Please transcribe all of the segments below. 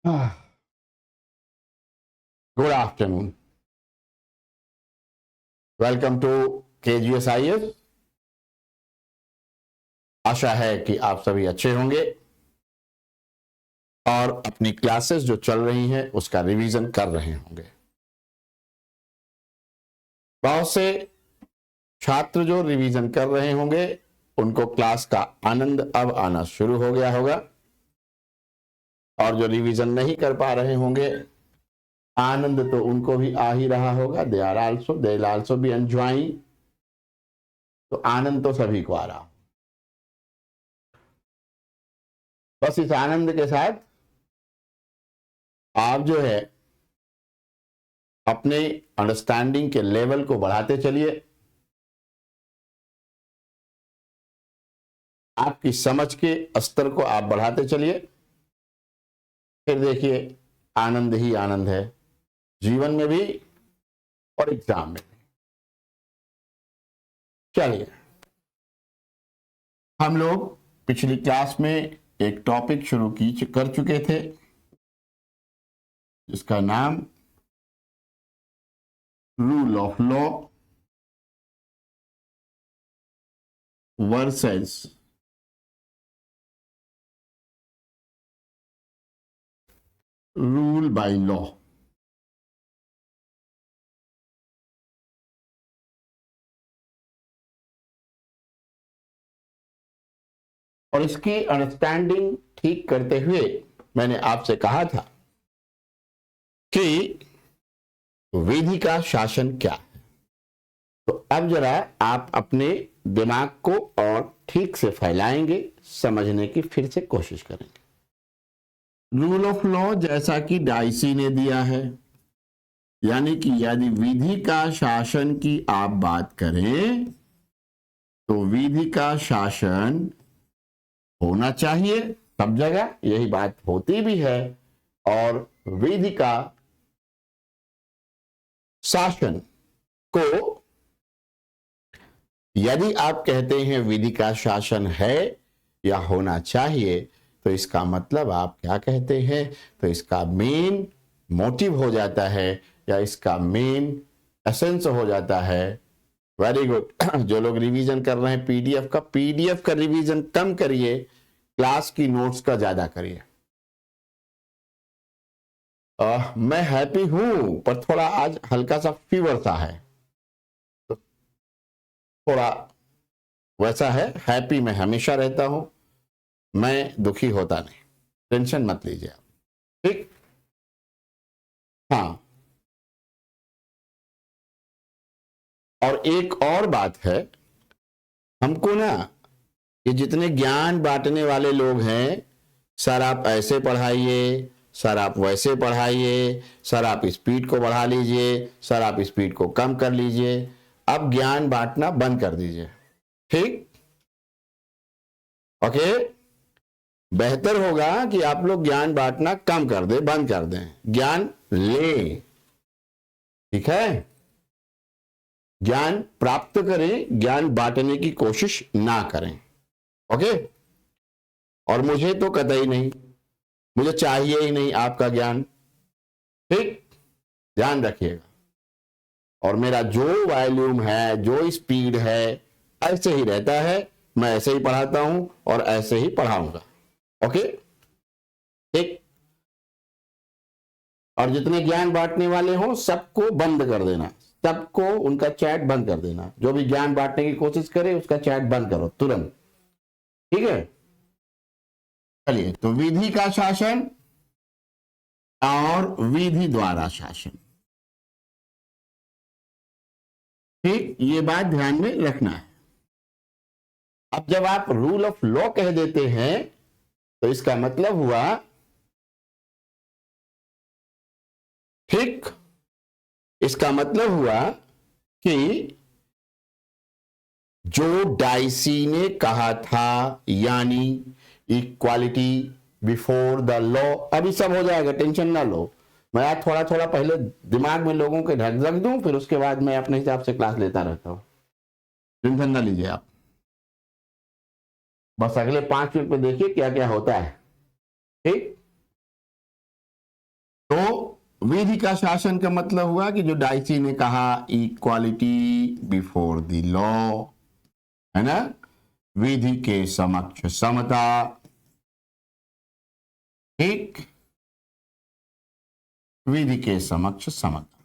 Good afternoon, welcome to KGSIS। आशा है कि आप सभी अच्छे होंगे और अपनी क्लासेस जो चल रही हैं उसका रिवीजन कर रहे होंगे। बहुत से छात्र जो रिवीजन कर रहे होंगे उनको क्लास का आनंद अब आना शुरू हो गया होगा, और जो रिवीजन नहीं कर पा रहे होंगे आनंद तो उनको भी आ ही रहा होगा। They will also be enjoying. तो आनंद तो सभी को आ रहा। बस इस आनंद के साथ आप जो है अपने अंडरस्टैंडिंग के लेवल को बढ़ाते चलिए, आपकी समझ के स्तर को आप बढ़ाते चलिए। फिर देखिए आनंद ही आनंद है, जीवन में भी और एग्जाम में भी। चलिए, हम लोग पिछली क्लास में एक टॉपिक शुरू कर चुके थे जिसका नाम rule of law versus rule by law. और इसकी अंडरस्टैंडिंग ठीक करते हुए मैंने आपसे कहा था कि विधि का शासन क्या है। तो अब जरा आप अपने दिमाग को और ठीक से फैलाएंगे, समझने की फिर से कोशिश करेंगे। रूल ऑफ लॉ जैसा कि डाइसी ने दिया है, यानी कि यदि विधि का शासन की आप बात करें तो विधि का शासन होना चाहिए सब जगह, यही बात होती भी है। और विधि का शासन को यदि आप कहते हैं विधि का शासन है या होना चाहिए, तो इसका मतलब आप क्या कहते हैं? तो इसका मेन मोटिव हो जाता है या इसका मेन एसेंस हो जाता है। Very good. जो लोग रिवीजन कर रहे हैं पीडीएफ का रिवीजन कम करिए, क्लास की नोट्स का ज्यादा करिए। मैं हैप्पी हूं पर थोड़ा आज हल्का सा फीवर सा है, तो थोड़ा वैसा है। हैप्पी मैं हमेशा रहता हूं, मैं दुखी होता नहीं, टेंशन मत लीजिए आप, ठीक? हाँ, और एक और बात है, हमको ना ये जितने ज्ञान बांटने वाले लोग हैं, सर आप ऐसे पढ़ाइए, सर आप वैसे पढ़ाइए, सर आप स्पीड को बढ़ा लीजिए, सर आप स्पीड को कम कर लीजिए, अब ज्ञान बांटना बंद कर दीजिए, ठीक? ओके, बेहतर होगा कि आप लोग ज्ञान बांटना कम कर दें, बंद कर दें, ज्ञान लें, ठीक है? ज्ञान प्राप्त करें, ज्ञान बांटने की कोशिश ना करें। ओके? और मुझे तो कतई नहीं, मुझे चाहिए ही नहीं आपका ज्ञान, ठीक? ध्यान रखिएगा। और मेरा जो वॉल्यूम है, जो स्पीड है, ऐसे ही रहता है। मैं ऐसे ही पढ़ाता हूं और ऐसे ही पढ़ाऊंगा। ओके, ठीक? और जितने ज्ञान बांटने वाले हो सबको बंद कर देना, सबको उनका चैट बंद कर देना। जो भी ज्ञान बांटने की कोशिश करे उसका चैट बंद करो तुरंत, ठीक है? चलिए, तो विधि का शासन और विधि द्वारा शासन, ठीक? ये बात ध्यान में रखना है। अब जब आप रूल ऑफ लॉ कह देते हैं तो इसका मतलब हुआ, ठीक, इसका मतलब हुआ कि जो डाइसी ने कहा था, यानी इक्वालिटी बिफोर द लॉ, अभी सब हो जाएगा, टेंशन ना लो। मैं आज थोड़ा थोड़ा पहले दिमाग में लोगों के ढक रख दूं, फिर उसके बाद मैं अपने हिसाब से क्लास लेता रहता हूं, टेंशन ना लीजिए आप। बस अगले 5 मिनट में देखिए क्या क्या होता है, ठीक? तो विधि का शासन का मतलब हुआ कि जो डाइसी ने कहा, इक्वालिटी बिफोर द लॉ, है ना, विधि के समक्ष समता, ठीक, विधि के समक्ष समता,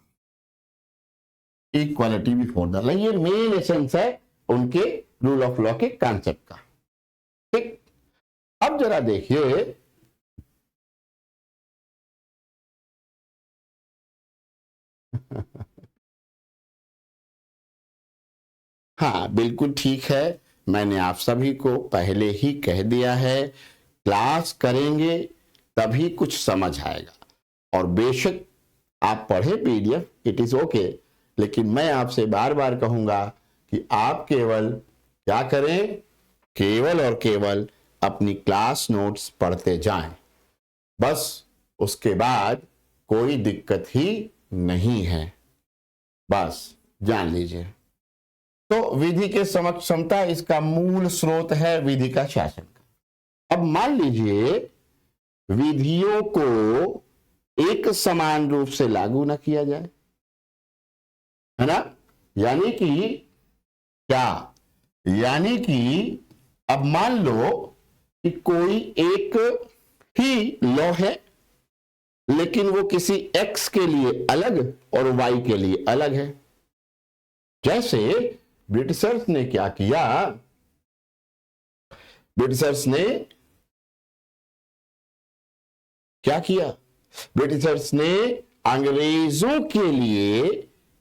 इक्वालिटी बिफोर द लॉ, ये मेन एसेंस है उनके रूल ऑफ लॉ के कॉन्सेप्ट का। ठीक, अब जरा देखिए हाँ बिल्कुल ठीक है, मैंने आप सभी को पहले ही कह दिया है, क्लास करेंगे तभी कुछ समझ आएगा। और बेशक आप पढ़े पीडीएफ, इट इज ओके, लेकिन मैं आपसे बार बार कहूंगा कि आप केवल क्या करें, केवल और केवल अपनी क्लास नोट्स पढ़ते जाएं, बस, उसके बाद कोई दिक्कत ही नहीं है, बस जान लीजिए। तो विधि के समक्ष समता इसका मूल स्रोत है विधि का शासन का। अब मान लीजिए विधियों को एक समान रूप से लागू ना किया जाए, है ना, यानी कि क्या, यानी कि अब मान लो कि कोई एक ही लॉ है, लेकिन वो किसी एक्स के लिए अलग और वाई के लिए अलग है। जैसे ब्रिटिशर्स ने क्या किया, ब्रिटिशर्स ने क्या किया, ब्रिटिशर्स ने अंग्रेजों के लिए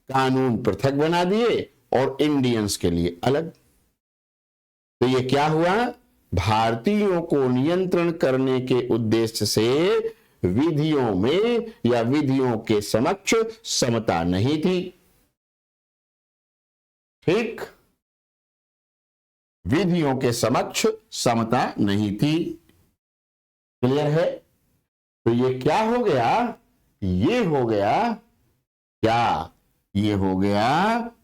कानून पृथक बना दिए और इंडियंस के लिए अलग। तो ये क्या हुआ, भारतीयों को नियंत्रण करने के उद्देश्य से विधियों में या विधियों के समक्ष समता नहीं थी। ठीक, विधियों के समक्ष समता नहीं थी, क्लियर है। तो ये क्या हो गया, ये हो गया क्या, ये हो गया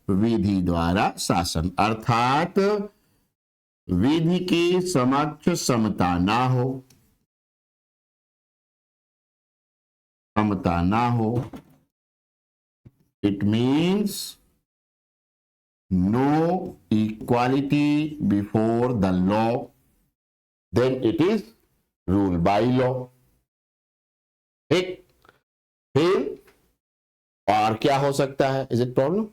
विधि द्वारा शासन, अर्थात विधि के समक्ष समता ना हो, समता ना हो, it means no equality before the law, then it is rule by law। एक, फिर और क्या हो सकता है, इज इट प्रॉब्लम,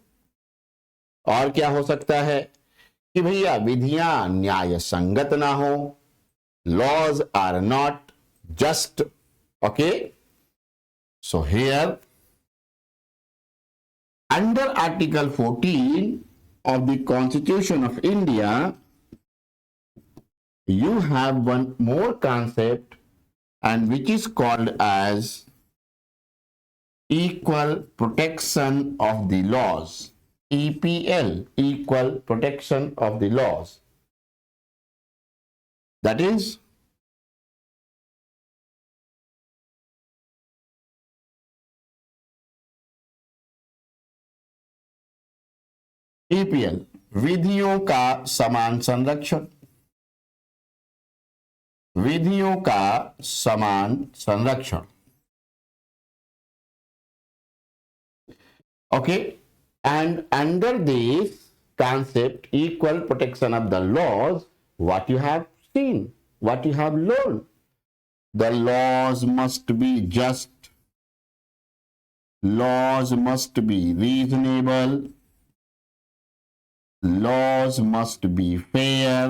और क्या हो सकता है कि भैया विधियां न्याय संगत ना हो, laws are not just, okay. So here under article 14 of the Constitution of India, you have one more concept, and which is called as equal protection of the laws, EPL, equal protection of the laws, that is EPL, विधियों का समान संरक्षण, विधियों का समान संरक्षण, okay. And under this concept, equal protection of the laws, what you have seen, what you have learned, the laws must be just, laws must be reasonable, laws must be fair,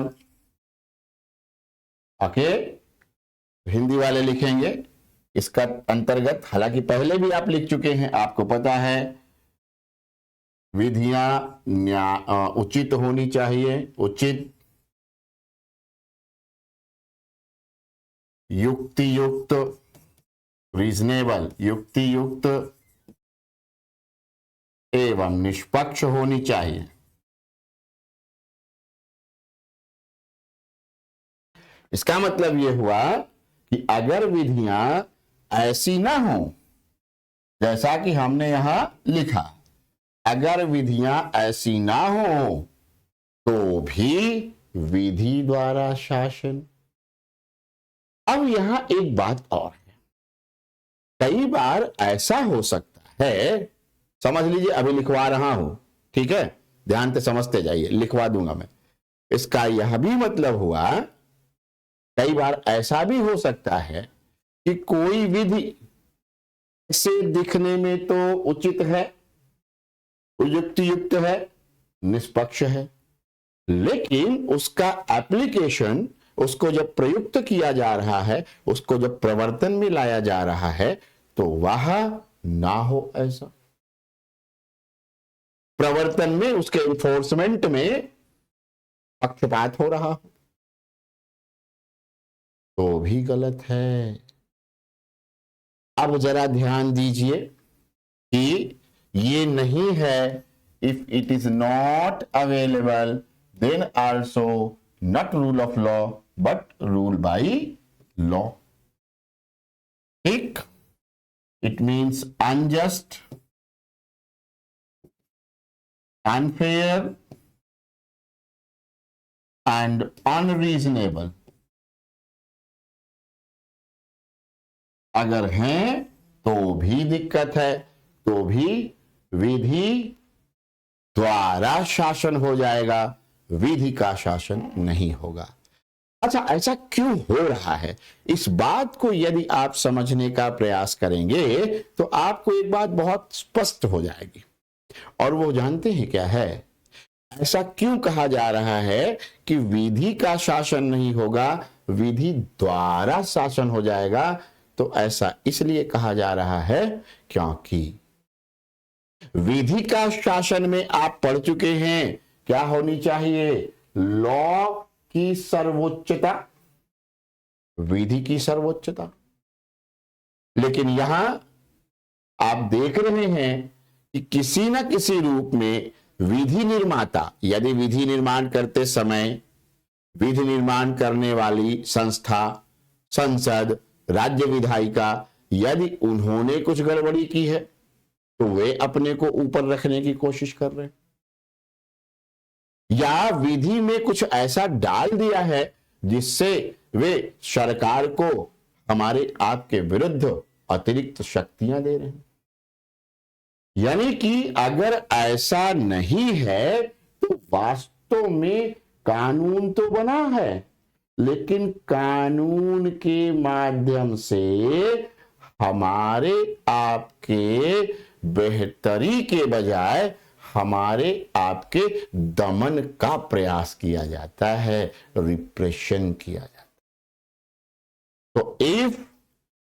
okay. Hindi वाले लिखेंगे इसका अंतर्गत, हालांकि पहले भी आप लिख चुके हैं, आपको पता है, विधियां उचित होनी चाहिए, उचित, युक्ति युक्त, रीजनेबल, युक्ति युक्त एवं निष्पक्ष होनी चाहिए। इसका मतलब यह हुआ कि अगर विधियां ऐसी ना हो जैसा कि हमने यहां लिखा, अगर विधियां ऐसी ना हो तो भी विधि द्वारा शासन। अब यहां एक बात और है, कई बार ऐसा हो सकता है, समझ लीजिए, अभी लिखवा रहा हूं, ठीक है, ध्यान से समझते जाइए, लिखवा दूंगा मैं। इसका यह भी मतलब हुआ, कई बार ऐसा भी हो सकता है कि कोई विधि से दिखने में तो उचित है, युक्त है, निष्पक्ष है, लेकिन उसका एप्लीकेशन, उसको जब प्रयुक्त किया जा रहा है, उसको जब प्रवर्तन में लाया जा रहा है, तो वह ना हो ऐसा, प्रवर्तन में, उसके इन्फोर्समेंट में पक्षपात हो रहा हो, तो भी गलत है। अब जरा ध्यान दीजिए कि ये नहीं है, if it is not available then also not rule of law but rule by law. ठीक, it means unjust, unfair and unreasonable अगर हैं तो भी दिक्कत है, तो भी विधि द्वारा शासन हो जाएगा, विधि का शासन नहीं होगा। अच्छा, ऐसा क्यों हो रहा है, इस बात को यदि आप समझने का प्रयास करेंगे तो आपको एक बात बहुत स्पष्ट हो जाएगी, और वो जानते हैं क्या है? ऐसा क्यों कहा जा रहा है कि विधि का शासन नहीं होगा, विधि द्वारा शासन हो जाएगा? तो ऐसा इसलिए कहा जा रहा है क्योंकि विधि का शासन में आप पढ़ चुके हैं क्या होनी चाहिए, लॉ की सर्वोच्चता, विधि की सर्वोच्चता। लेकिन यहां आप देख रहे हैं कि किसी न किसी रूप में विधि निर्माता, यदि विधि निर्माण करते समय विधि निर्माण करने वाली संस्था, संसद, राज्य विधायिका, यदि उन्होंने कुछ गड़बड़ी की है तो वे अपने को ऊपर रखने की कोशिश कर रहे हैं, या विधि में कुछ ऐसा डाल दिया है जिससे वे सरकार को हमारे आपके विरुद्ध अतिरिक्त शक्तियां दे रहे हैं। यानी कि अगर ऐसा नहीं है तो वास्तव में कानून तो बना है, लेकिन कानून के माध्यम से हमारे आपके बेहतरी के बजाय हमारे आपके दमन का प्रयास किया जाता है, रिप्रेशन किया जाता है। तो if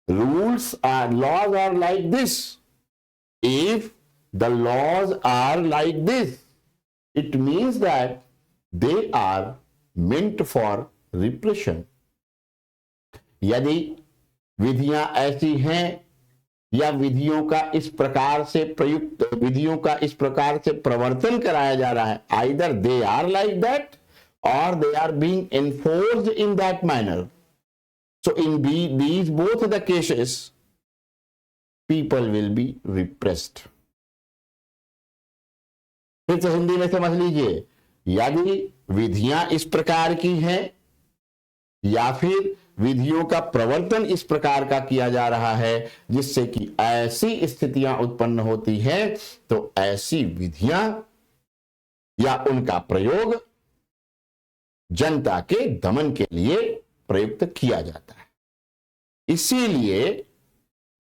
rules are, laws are like this, if the laws are like this, it means that they are meant for repression। यदि विधियां ऐसी हैं या विधियों का इस प्रकार से प्रयुक्त, विधियों का इस प्रकार से प्रवर्तन कराया जा रहा है, either they are like that or they are being enforced in that manner, so in these both the cases people will be repressed। फिर से हिंदी में समझ लीजिए, यदि विधियां इस प्रकार की हैं या फिर विधियों का प्रवर्तन इस प्रकार का किया जा रहा है जिससे कि ऐसी स्थितियां उत्पन्न होती हैं, तो ऐसी विधियां या उनका प्रयोग जनता के दमन के लिए प्रयुक्त किया जाता है। इसीलिए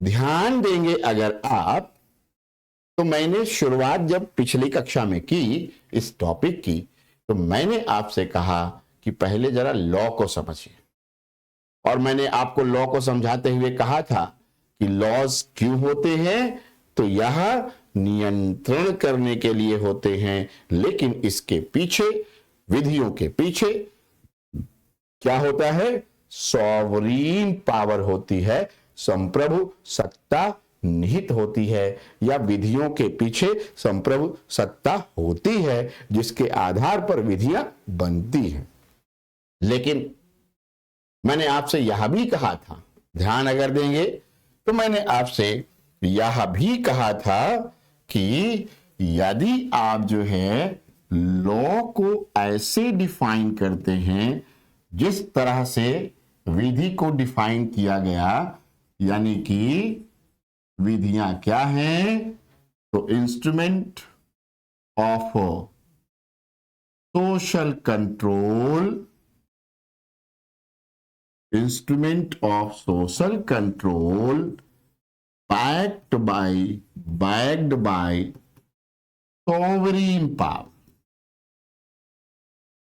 ध्यान देंगे अगर आप, तो मैंने शुरुआत जब पिछली कक्षा में की इस टॉपिक की, तो मैंने आपसे कहा कि पहले जरा लॉ को समझिए, और मैंने आपको लॉ को समझाते हुए कहा था कि लॉज क्यों होते हैं, तो यह नियंत्रण करने के लिए होते हैं, लेकिन इसके पीछे, विधियों के पीछे क्या होता है, सॉवरीन पावर होती है, संप्रभु सत्ता निहित होती है, या विधियों के पीछे संप्रभु सत्ता होती है जिसके आधार पर विधियां बनती हैं। लेकिन मैंने आपसे यह भी कहा था, ध्यान अगर देंगे तो मैंने आपसे यह भी कहा था कि यदि आप जो है लॉ को ऐसे डिफाइन करते हैं जिस तरह से विधि को डिफाइन किया गया, यानी कि विधियां क्या हैं? तो instrument of social control, instrument of social control backed by sovereign power,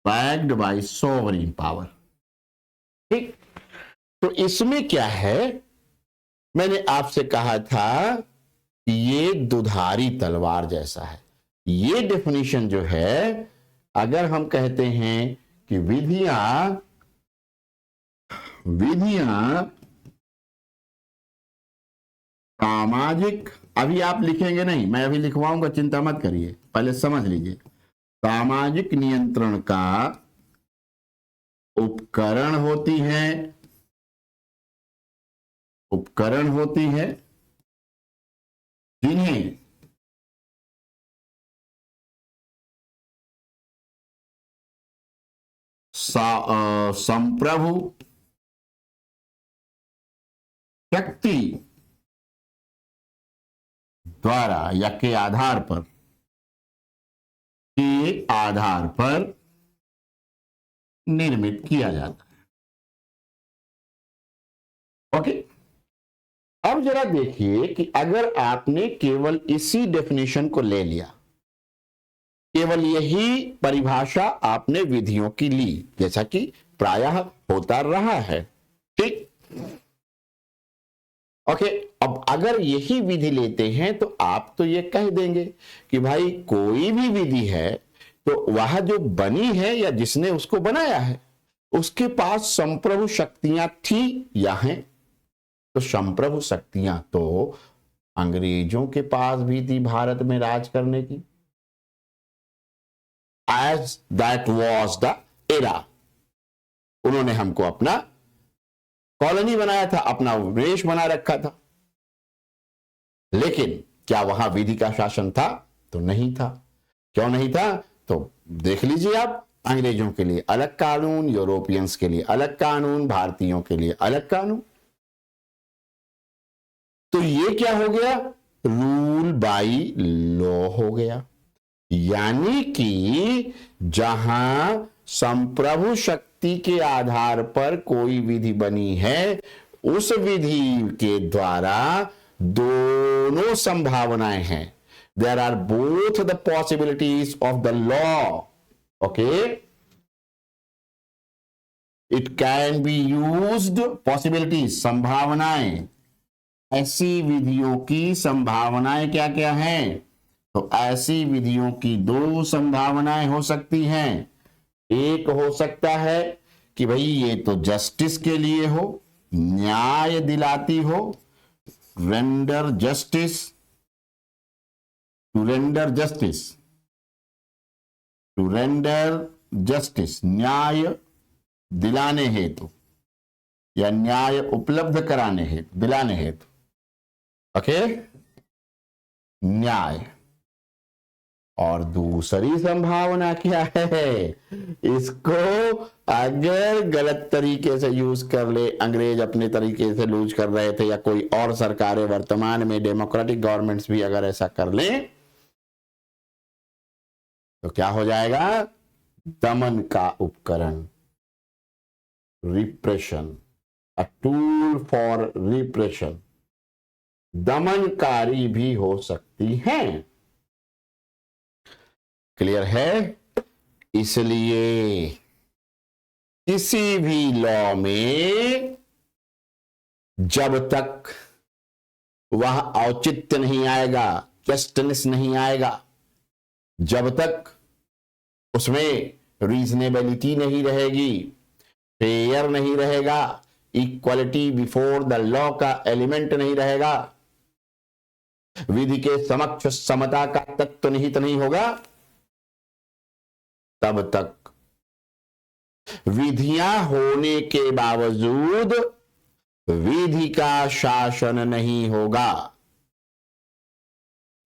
backed by sovereign power। ठीक, तो इसमें क्या है, मैंने आपसे कहा था कि ये दुधारी तलवार जैसा है। ये डेफिनेशन जो है, अगर हम कहते हैं कि विधियां सामाजिक, अभी आप लिखेंगे नहीं, मैं अभी लिखवाऊंगा, चिंता मत करिए, पहले समझ लीजिए। सामाजिक नियंत्रण का उपकरण होती है जिन्हें संप्रभु शक्ति द्वारा या के आधार पर निर्मित किया जाता है। ओके, अब जरा देखिए कि अगर आपने केवल इसी डेफिनेशन को ले लिया, केवल यही परिभाषा आपने विधियों की ली, जैसा कि प्रायः होता रहा है, ठीक। ओके, अब अगर यही विधि लेते हैं तो आप तो ये कह देंगे कि भाई कोई भी विधि है तो वह जो बनी है या जिसने उसको बनाया है उसके पास संप्रभु शक्तियां थी या हैं। तो संप्रभु शक्तियां तो अंग्रेजों के पास भी थी भारत में राज करने की। As that was the era, उन्होंने हमको अपना कॉलोनी बनाया था, अपना देश बना रखा था, लेकिन क्या वहां विधि का शासन था? तो नहीं था। क्यों नहीं था? तो देख लीजिए आप, अंग्रेजों के लिए अलग कानून, यूरोपियंस के लिए अलग कानून, भारतीयों के लिए अलग कानून। तो ये क्या हो गया? रूल बाय लॉ हो गया। यानी कि जहां संप्रभु शक्ति के आधार पर कोई विधि बनी है, उस विधि के द्वारा दोनों संभावनाएं हैं। There are both the possibilities of the law. Okay, it can be used, possibilities संभावनाएं, ऐसी विधियों की संभावनाएं क्या क्या हैं? तो ऐसी विधियों की दो संभावनाएं हो सकती हैं। एक हो सकता है कि भाई ये तो जस्टिस के लिए हो, न्याय दिलाती हो, render justice, to render justice, to render justice, न्याय दिलाने हेतु या न्याय उपलब्ध कराने हेतु, दिलाने हेतु। ओके, न्याय। और दूसरी संभावना क्या है? इसको अगर गलत तरीके से यूज कर ले, अंग्रेज अपने तरीके से यूज कर रहे थे या कोई और सरकारें वर्तमान में डेमोक्रेटिक गवर्नमेंट्स भी अगर ऐसा कर लें तो क्या हो जाएगा? दमन का उपकरण, repression, a tool for repression, दमनकारी भी हो सकती हैं। क्लियर है? इसलिए किसी भी लॉ में जब तक वह औचित्य नहीं आएगा, जस्टिस नहीं आएगा, जब तक उसमें रीजनेबिलिटी नहीं रहेगी, फेयर नहीं रहेगा, इक्वलिटी बिफोर द लॉ का एलिमेंट नहीं रहेगा, विधि के समक्ष समता का तत्व निहित नहीं होगा, तब तक विधियां होने के बावजूद विधि का शासन नहीं होगा।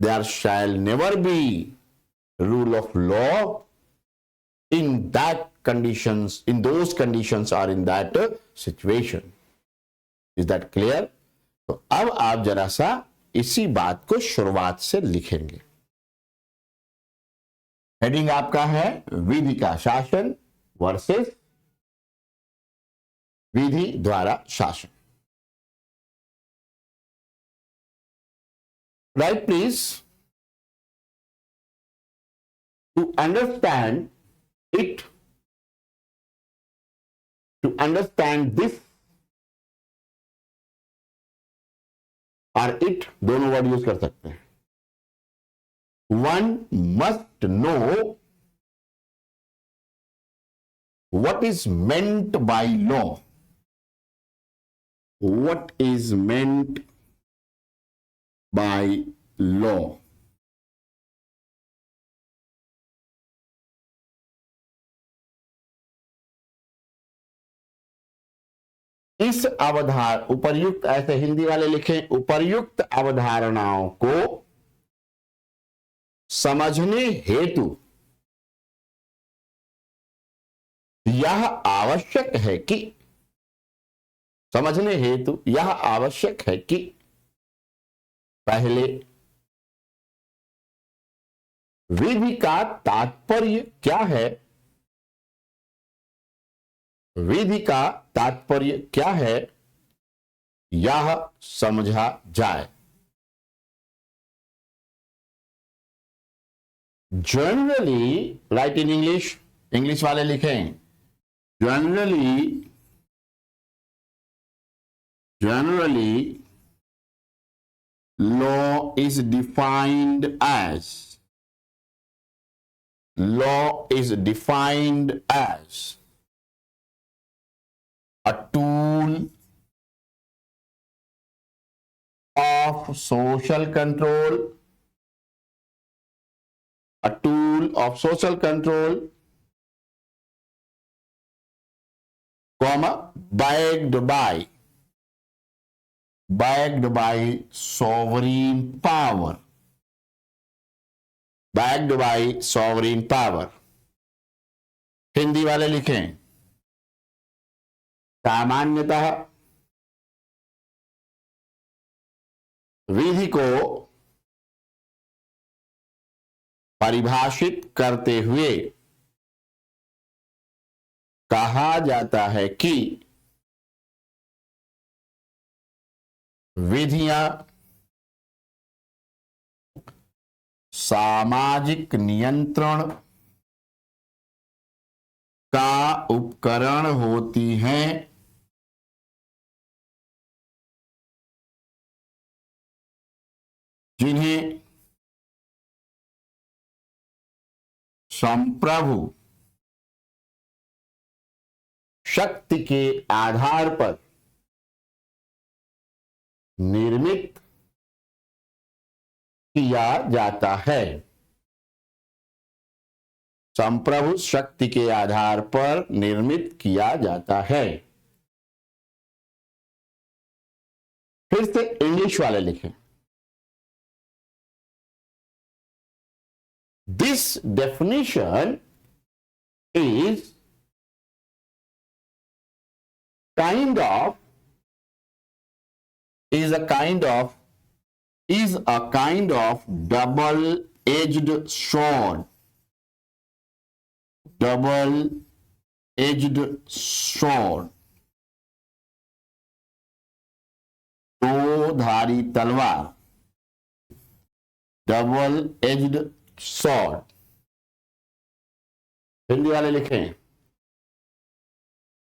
There shall never be rule of law in that conditions, in those conditions or in that situation. Is that clear? तो अब आप जरा सा इसी बात को शुरुआत से लिखेंगे। हेडिंग आपका है विधि का शासन वर्सेस विधि द्वारा शासन। Right please. To understand it, to understand this और इट दोनों वर्ड यूज कर सकते हैं। One must know what is meant by law, what is meant by law। इस उपर्युक्त, ऐसे हिंदी वाले लिखें, उपर्युक्त अवधारणाओं को समझने हेतु यह आवश्यक है कि, समझने हेतु यह आवश्यक है कि पहले विधि का तात्पर्य क्या है, विधि का तात्पर्य क्या है यह समझा जाए। Generally, right in English, English वाले लिखें generally law is defined as a tool of social control, a tool of social control, comma, backed by sovereign power, backed by sovereign power। Hindi वाले लिखें सामान्यतः विधि को परिभाषित करते हुए कहा जाता है कि विधियां सामाजिक नियंत्रण का उपकरण होती हैं, जिन्हें संप्रभु शक्ति के आधार पर निर्मित किया जाता है, संप्रभु शक्ति के आधार पर निर्मित किया जाता है। फिर से इंग्लिश वाले लिखें, this definition is a kind of double-edged sword, दो-धारी तलवार, double-edged sword। हिंदी वाले लिखें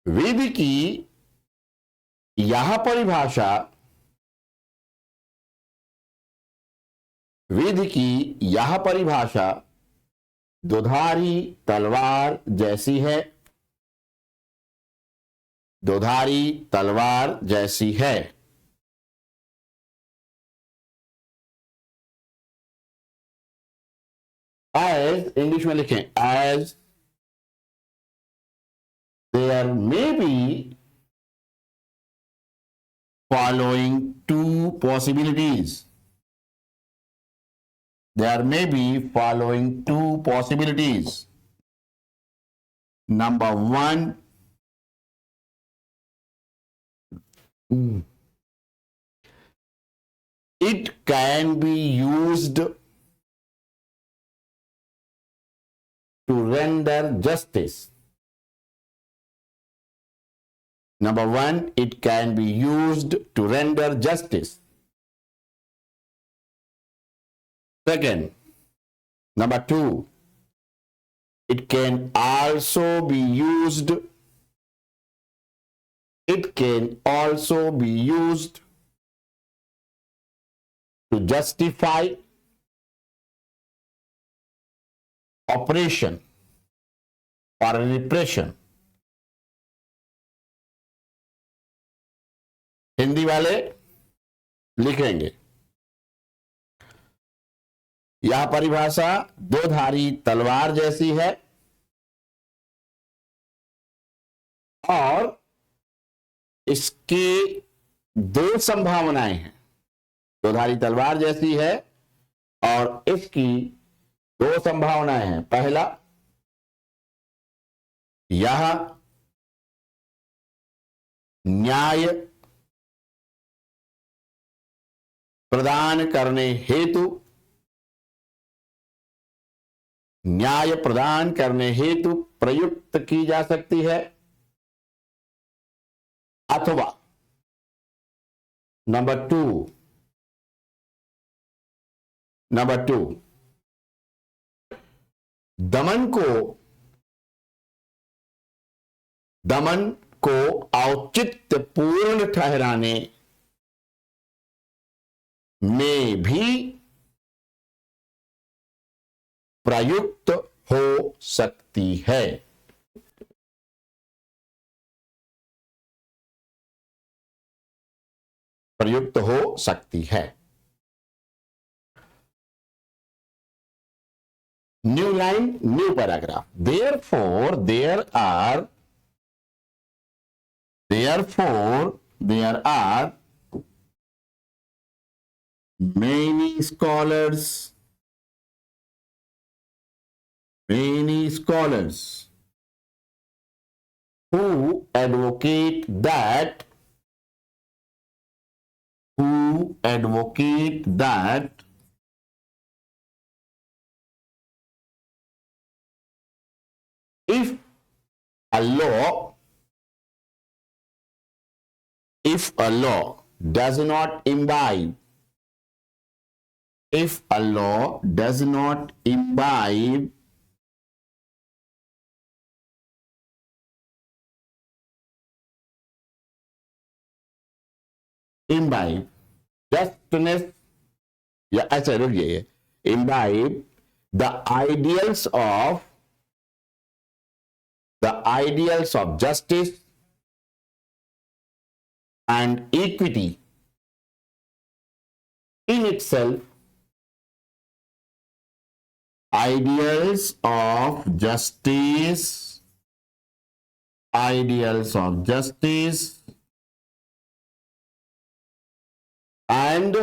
विधि की यह परिभाषा, विधि की यह परिभाषा दोधारी तलवार जैसी है, दोधारी तलवार जैसी है। एज इंग्लिश में लिखें as there may be following two possibilities, there may be following two possibilities। Number one, It can be used to render justice. Number one, it can be used to render justice. Second, number two, it can also be used. It can also be used to justify oppression or repression. Hindi वाले लिखेंगे, यह परिभाषा दो धारी तलवार जैसी है और इसकी दो संभावनाएं हैं। दो धारी तलवार जैसी है और इसकी दो संभावनाएं हैं। पहला, यह न्याय प्रदान करने हेतु प्रयुक्त की जा सकती है, अथवा नंबर टू दमन को औचित्यपूर्ण ठहराने में भी प्रयुक्त हो सकती है। प्रयुक्त हो सकती है। New line, new paragraph. Therefore there are many scholars who advocate that if a law does not imbibe justness, या ऐसा रुकिए, imbibe the ideals of justice and equity in itself, ideals of justice and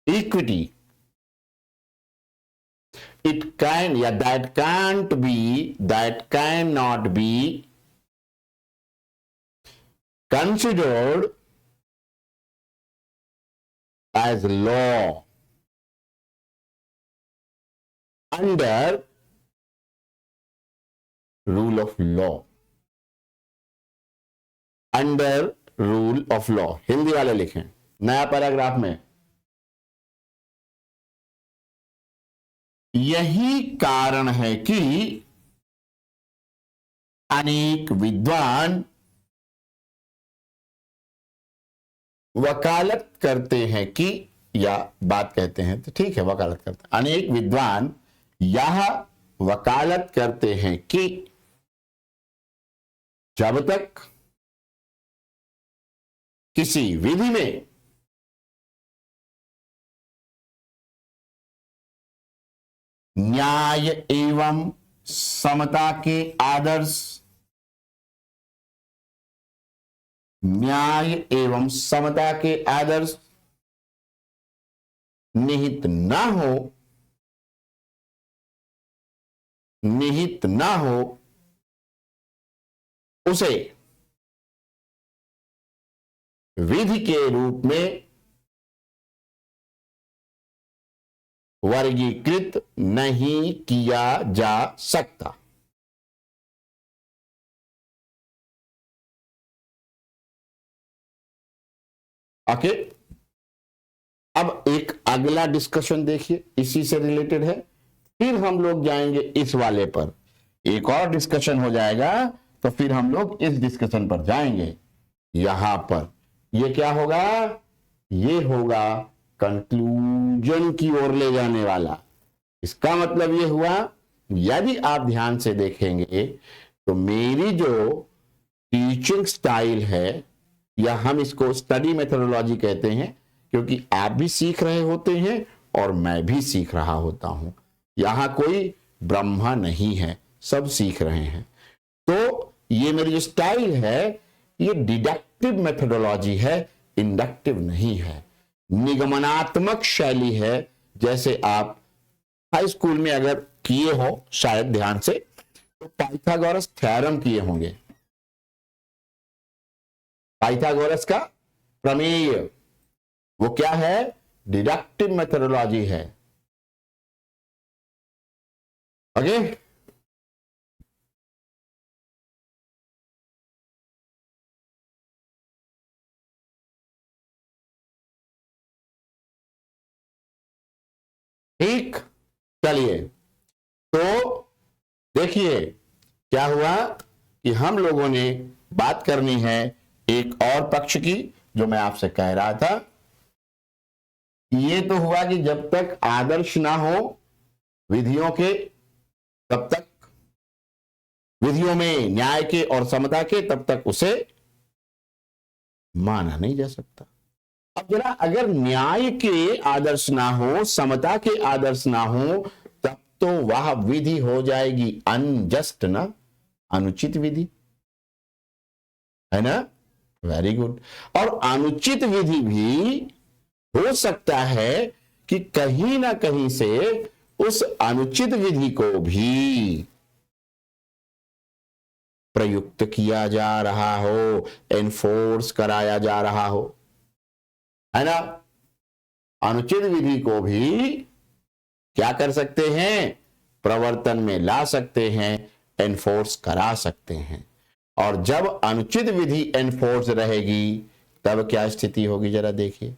equity, that cannot be considered as law under rule of law. Hindi वाले लिखें नया paragraph में। यही कारण है कि अनेक विद्वान वकालत करते हैं कि, या बात कहते हैं तो ठीक है, वकालत करते हैं, अनेक विद्वान यह वकालत करते हैं कि जब तक किसी विधि में न्याय एवं समता के आदर्श निहित न हो उसे विधि के रूप में वर्गीकृत नहीं किया जा सकता। ओके, अब एक अगला डिस्कशन देखिए, इसी से रिलेटेड है, फिर हम लोग जाएंगे इस वाले पर, एक और डिस्कशन हो जाएगा तो फिर हम लोग इस डिस्कशन पर जाएंगे। यहां पर ये क्या होगा, ये होगा कंक्लूजन की ओर ले जाने वाला। इसका मतलब ये हुआ, यदि आप ध्यान से देखेंगे तो मेरी जो टीचिंग स्टाइल है, या हम इसको स्टडी मेथोडोलॉजी कहते हैं, क्योंकि आप भी सीख रहे होते हैं और मैं भी सीख रहा होता हूं। यहां कोई ब्रह्मा नहीं है, सब सीख रहे हैं। तो ये मेरी जो स्टाइल है, ये डिडक्टिव मेथोडोलॉजी है, इंडक्टिव नहीं है, निगमनात्मक शैली है। जैसे आप हाई स्कूल में अगर किए हो शायद ध्यान से, तो पाइथागोरस थ्योरम किए होंगे, पाइथागोरस का प्रमेय, वो क्या है, डिडक्टिव मेथोडोलॉजी है। ओके, ठीक, चलिए तो देखिए क्या हुआ कि हम लोगों ने बात करनी है एक और पक्ष की, जो मैं आपसे कह रहा था। ये तो हुआ कि जब तक आदर्श ना हो विधियों के, तब तक विधियों में न्याय के और समता के, तब तक उसे माना नहीं जा सकता। अब जरा, अगर न्याय के आदर्श ना हो, समता के आदर्श ना हो, तब तो वह विधि हो जाएगी अनजस्ट, ना, अनुचित विधि, है ना। Very good. और अनुचित विधि भी हो सकता है कि कहीं ना कहीं से उस अनुचित विधि को भी प्रयुक्त किया जा रहा हो, एनफोर्स कराया जा रहा हो, है ना। अनुचित विधि को भी क्या कर सकते हैं, प्रवर्तन में ला सकते हैं, एनफोर्स करा सकते हैं। और जब अनुचित विधि एनफोर्स रहेगी, तब क्या स्थिति होगी, जरा देखिए।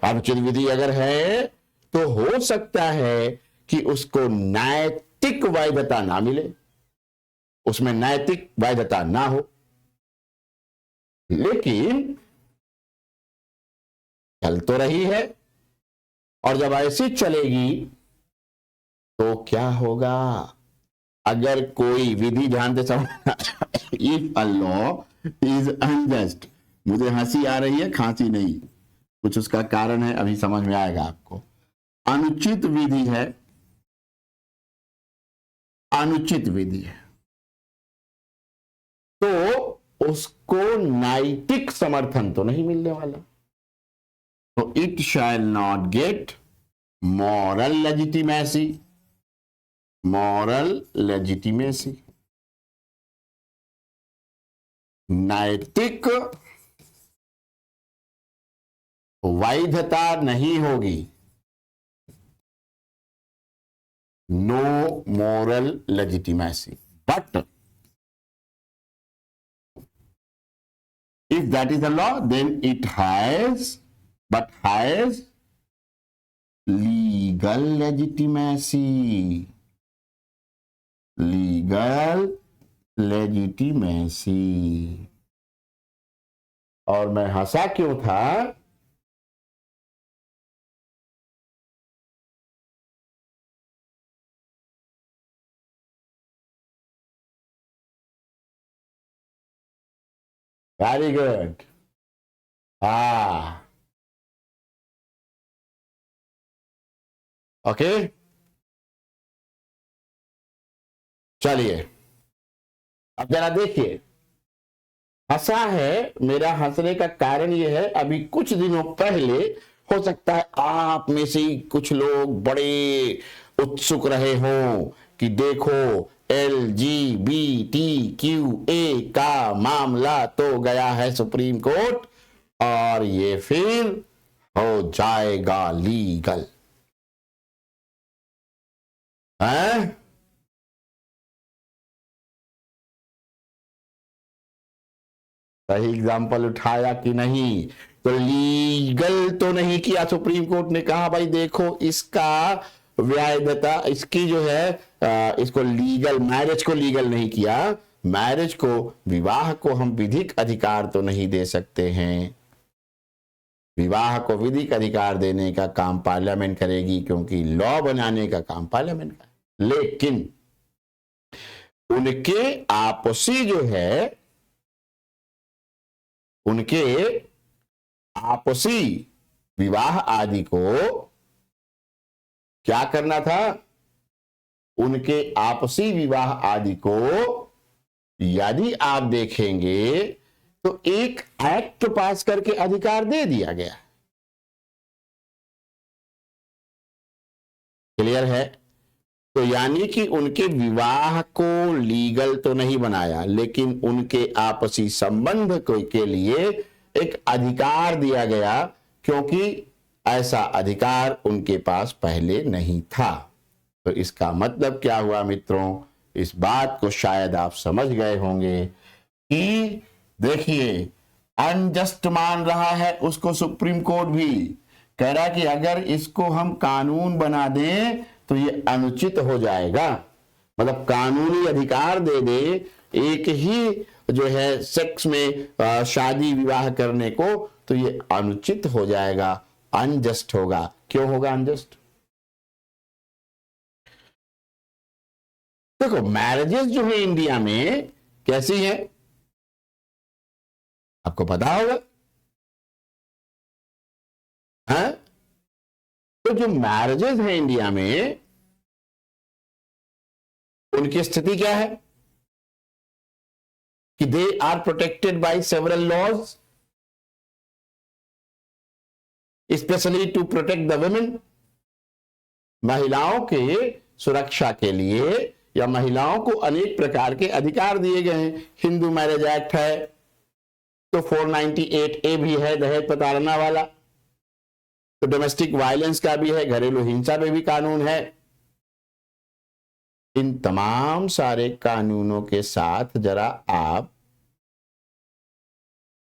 अनुचित विधि अगर है तो हो सकता है कि उसको नैतिक वैधता ना मिले, उसमें नैतिक वैधता ना हो, लेकिन चल तो रही है। और जब ऐसी चलेगी तो क्या होगा, अगर कोई विधि, ध्यान से समझना, if a law is unjust, मुझे हंसी आ रही है, खांसी नहीं, कुछ उसका कारण है, अभी समझ में आएगा आपको। अनुचित विधि है, अनुचित विधि है, तो उसको नैतिक समर्थन तो नहीं मिलने वाला। तो it shall not get moral legitimacy, moral legitimacy, नैतिक वैधता नहीं होगी, no moral legitimacy. But if that is the law, then it has legal legitimacy, legal legitimacy। और मैं हंसा क्यों था, वेरी गुड, ओके, चलिए अब जरा देखिए। हंसा है, मेरा हंसने का कारण यह है, अभी कुछ दिनों पहले हो सकता है आप में से कुछ लोग बड़े उत्सुक रहे हों कि देखो LGBTQA का मामला तो गया है सुप्रीम कोर्ट, और ये फिर हो जाएगा लीगल। हैं? सही एग्जाम्पल उठाया कि नहीं? तो लीगल तो नहीं किया, सुप्रीम कोर्ट ने कहा भाई देखो इसका वैधता, इसकी जो है इसको लीगल, मैरिज को लीगल नहीं किया, मैरिज को, विवाह को हम विधिक अधिकार तो नहीं दे सकते हैं। विवाह को विधिक अधिकार देने का काम पार्लियामेंट करेगी, क्योंकि लॉ बनाने का काम पार्लियामेंट का है। लेकिन उनके आपसी जो है, उनके आपसी विवाह आदि को क्या करना था? उनके आपसी विवाह आदि को यदि आप देखेंगे तो एक एक्ट पास करके अधिकार दे दिया गया। क्लियर है? तो यानी कि उनके विवाह को लीगल तो नहीं बनाया, लेकिन उनके आपसी संबंध के लिए एक अधिकार दिया गया, क्योंकि ऐसा अधिकार उनके पास पहले नहीं था। तो इसका मतलब क्या हुआ मित्रों? इस बात को शायद आप समझ गए होंगे कि देखिए, अनजस्ट मान रहा है उसको सुप्रीम कोर्ट भी, कह रहा कि अगर इसको हम कानून बना दें तो ये अनुचित हो जाएगा। मतलब कानूनी अधिकार दे दे एक ही जो है सेक्स में शादी विवाह करने को, तो ये अनुचित हो जाएगा, अनजस्ट होगा। क्यों होगा अनजस्ट? देखो, मैरिजेस जो है इंडिया में कैसी है आपको पता होगा, है? तो जो मैरिजेस है इंडिया में, उनकी स्थिति क्या है कि they are protected by several laws, specially to protect the women. महिलाओं के सुरक्षा के लिए या महिलाओं को अनेक प्रकार के अधिकार दिए गए हैं। हिंदू मैरिज एक्ट है, तो 498A भी है, दहेज प्रताड़ना वाला। तो डोमेस्टिक वायलेंस का भी है, घरेलू हिंसा पे भी कानून है। इन तमाम सारे कानूनों के साथ जरा आप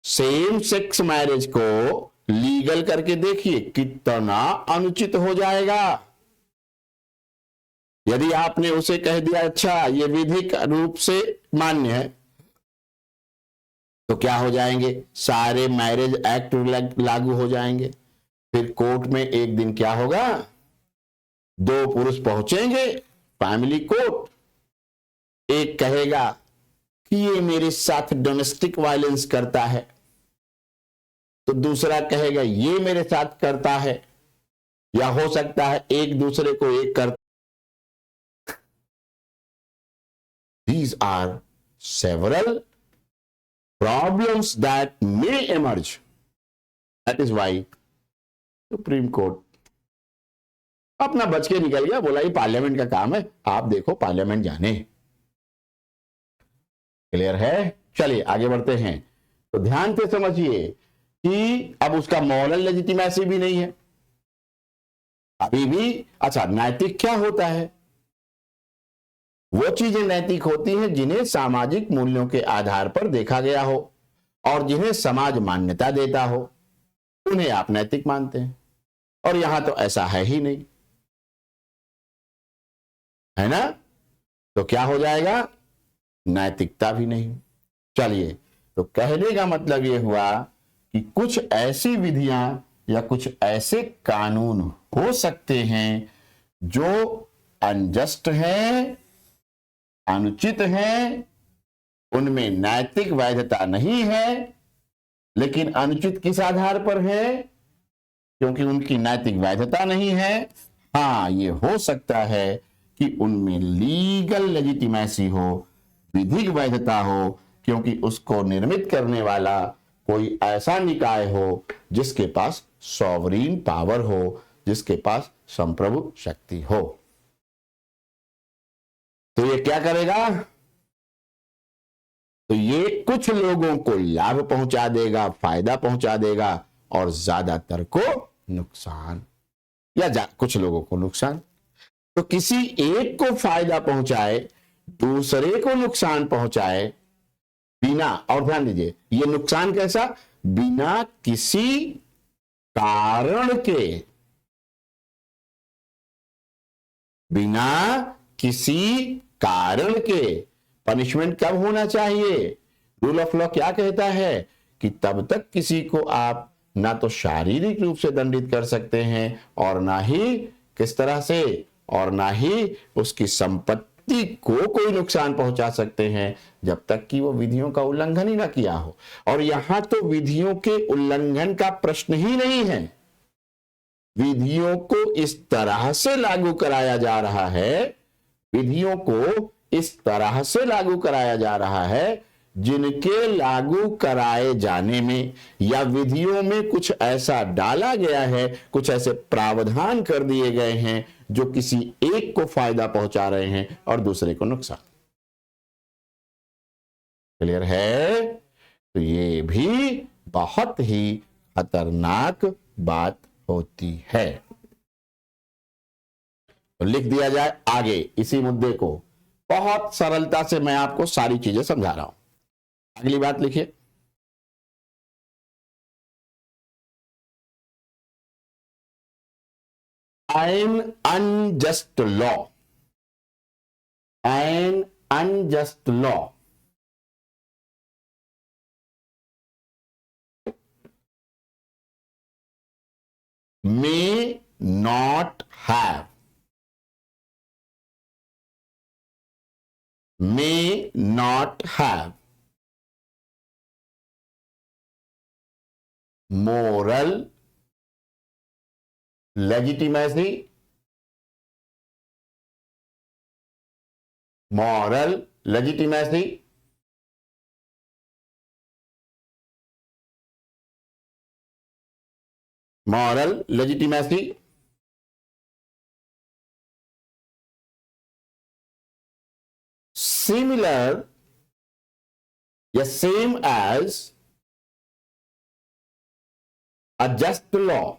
सेम सेक्स मैरिज को लीगल करके देखिए, कितना अनुचित हो जाएगा। यदि आपने उसे कह दिया अच्छा ये विधिक रूप से मान्य है, तो क्या हो जाएंगे? सारे मैरिज एक्ट लागू हो जाएंगे। फिर कोर्ट में एक दिन क्या होगा? दो पुरुष पहुंचेंगे फैमिली कोर्ट, एक कहेगा कि ये मेरे साथ डोमेस्टिक वायलेंस करता है, तो दूसरा कहेगा ये मेरे साथ करता है, या हो सकता है एक दूसरे को एक करता। These are several problems that may emerge. That is why supreme court अपना बच के निकल गया, बोला ये पार्लियामेंट का काम है, आप देखो पार्लियामेंट जाने। क्लियर है? चलिए आगे बढ़ते हैं। तो ध्यान से समझिए कि अब उसका मॉरल लेजिटिमेसी भी नहीं है अभी भी। अच्छा, नैतिक क्या होता है? वो चीजें नैतिक होती हैं जिन्हें सामाजिक मूल्यों के आधार पर देखा गया हो और जिन्हें समाज मान्यता देता हो, उन्हें आप नैतिक मानते हैं। और यहां तो ऐसा है ही नहीं, है ना? तो क्या हो जाएगा? नैतिकता भी नहीं। चलिए, तो कहने का मतलब यह हुआ कि कुछ ऐसी विधियां या कुछ ऐसे कानून हो सकते हैं जो अनजस्ट हैं, अनुचित हैं, उनमें नैतिक वैधता नहीं है, लेकिन अनुचित किस आधार पर है? क्योंकि उनकी नैतिक वैधता नहीं है। हाँ, ये हो सकता है कि उनमें लीगल लेजिटिमेसी हो, विधिक वैधता हो, क्योंकि उसको निर्मित करने वाला कोई ऐसा निकाय हो जिसके पास सॉवरीन पावर हो, जिसके पास संप्रभु शक्ति हो। तो ये क्या करेगा? तो ये कुछ लोगों को लाभ पहुंचा देगा, फायदा पहुंचा देगा, और ज्यादातर को नुकसान, या कुछ लोगों को नुकसान। तो किसी एक को फायदा पहुंचाए, दूसरे को नुकसान पहुंचाए बिना, और ध्यान दीजिए ये नुकसान कैसा, बिना किसी कारण के, बिना किसी कारण के। पनिशमेंट कब होना चाहिए, रूल ऑफ लॉ क्या कहता है कि तब तक किसी को आप ना तो शारीरिक रूप से दंडित कर सकते हैं और ना ही किस तरह से, और ना ही उसकी संपत्ति को कोई नुकसान पहुंचा सकते हैं जब तक कि वो विधियों का उल्लंघन ही ना किया हो। और यहां तो विधियों के उल्लंघन का प्रश्न ही नहीं है, विधियों को इस तरह से लागू कराया जा रहा है, विधियों को इस तरह से लागू कराया जा रहा है जिनके लागू कराए जाने में या विधियों में कुछ ऐसा डाला गया है, कुछ ऐसे प्रावधान कर दिए गए हैं जो किसी एक को फायदा पहुंचा रहे हैं और दूसरे को नुकसान। क्लियर है? तो ये भी बहुत ही खतरनाक बात होती है। तो लिख दिया जाए आगे इसी मुद्दे को, बहुत सरलता से मैं आपको सारी चीजें समझा रहा हूं। अगली बात लिखिए, an unjust law, an unjust law may not have, may not have moral legitimacy, moral legitimacy, moral legitimacy, similar या same as a just law,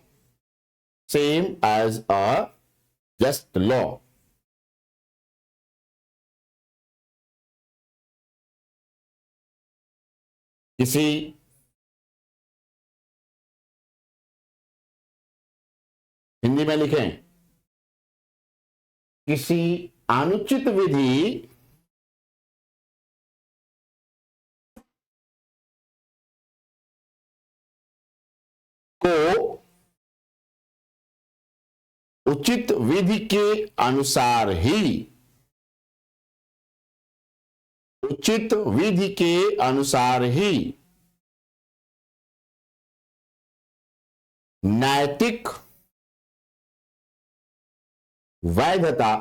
same as a just law, किसी हिंदी में लिखें, किसी अनुचित विधि को उचित विधि के अनुसार ही, उचित विधि के अनुसार ही नैतिक वैधता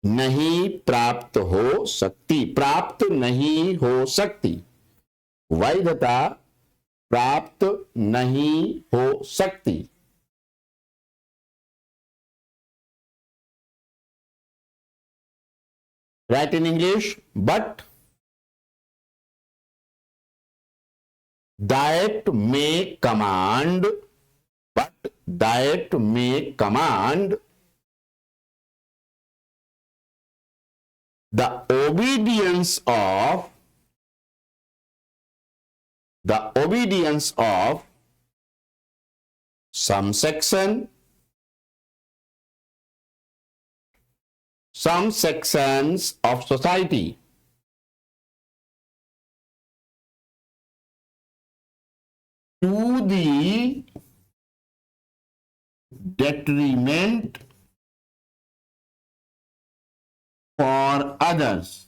नहीं प्राप्त हो सकती, प्राप्त नहीं हो सकती, वैधता प्राप्त नहीं हो सकती। Right in English, but that may command, but that may command the obedience of, the obedience of some section, some sections of society to the detriment for others,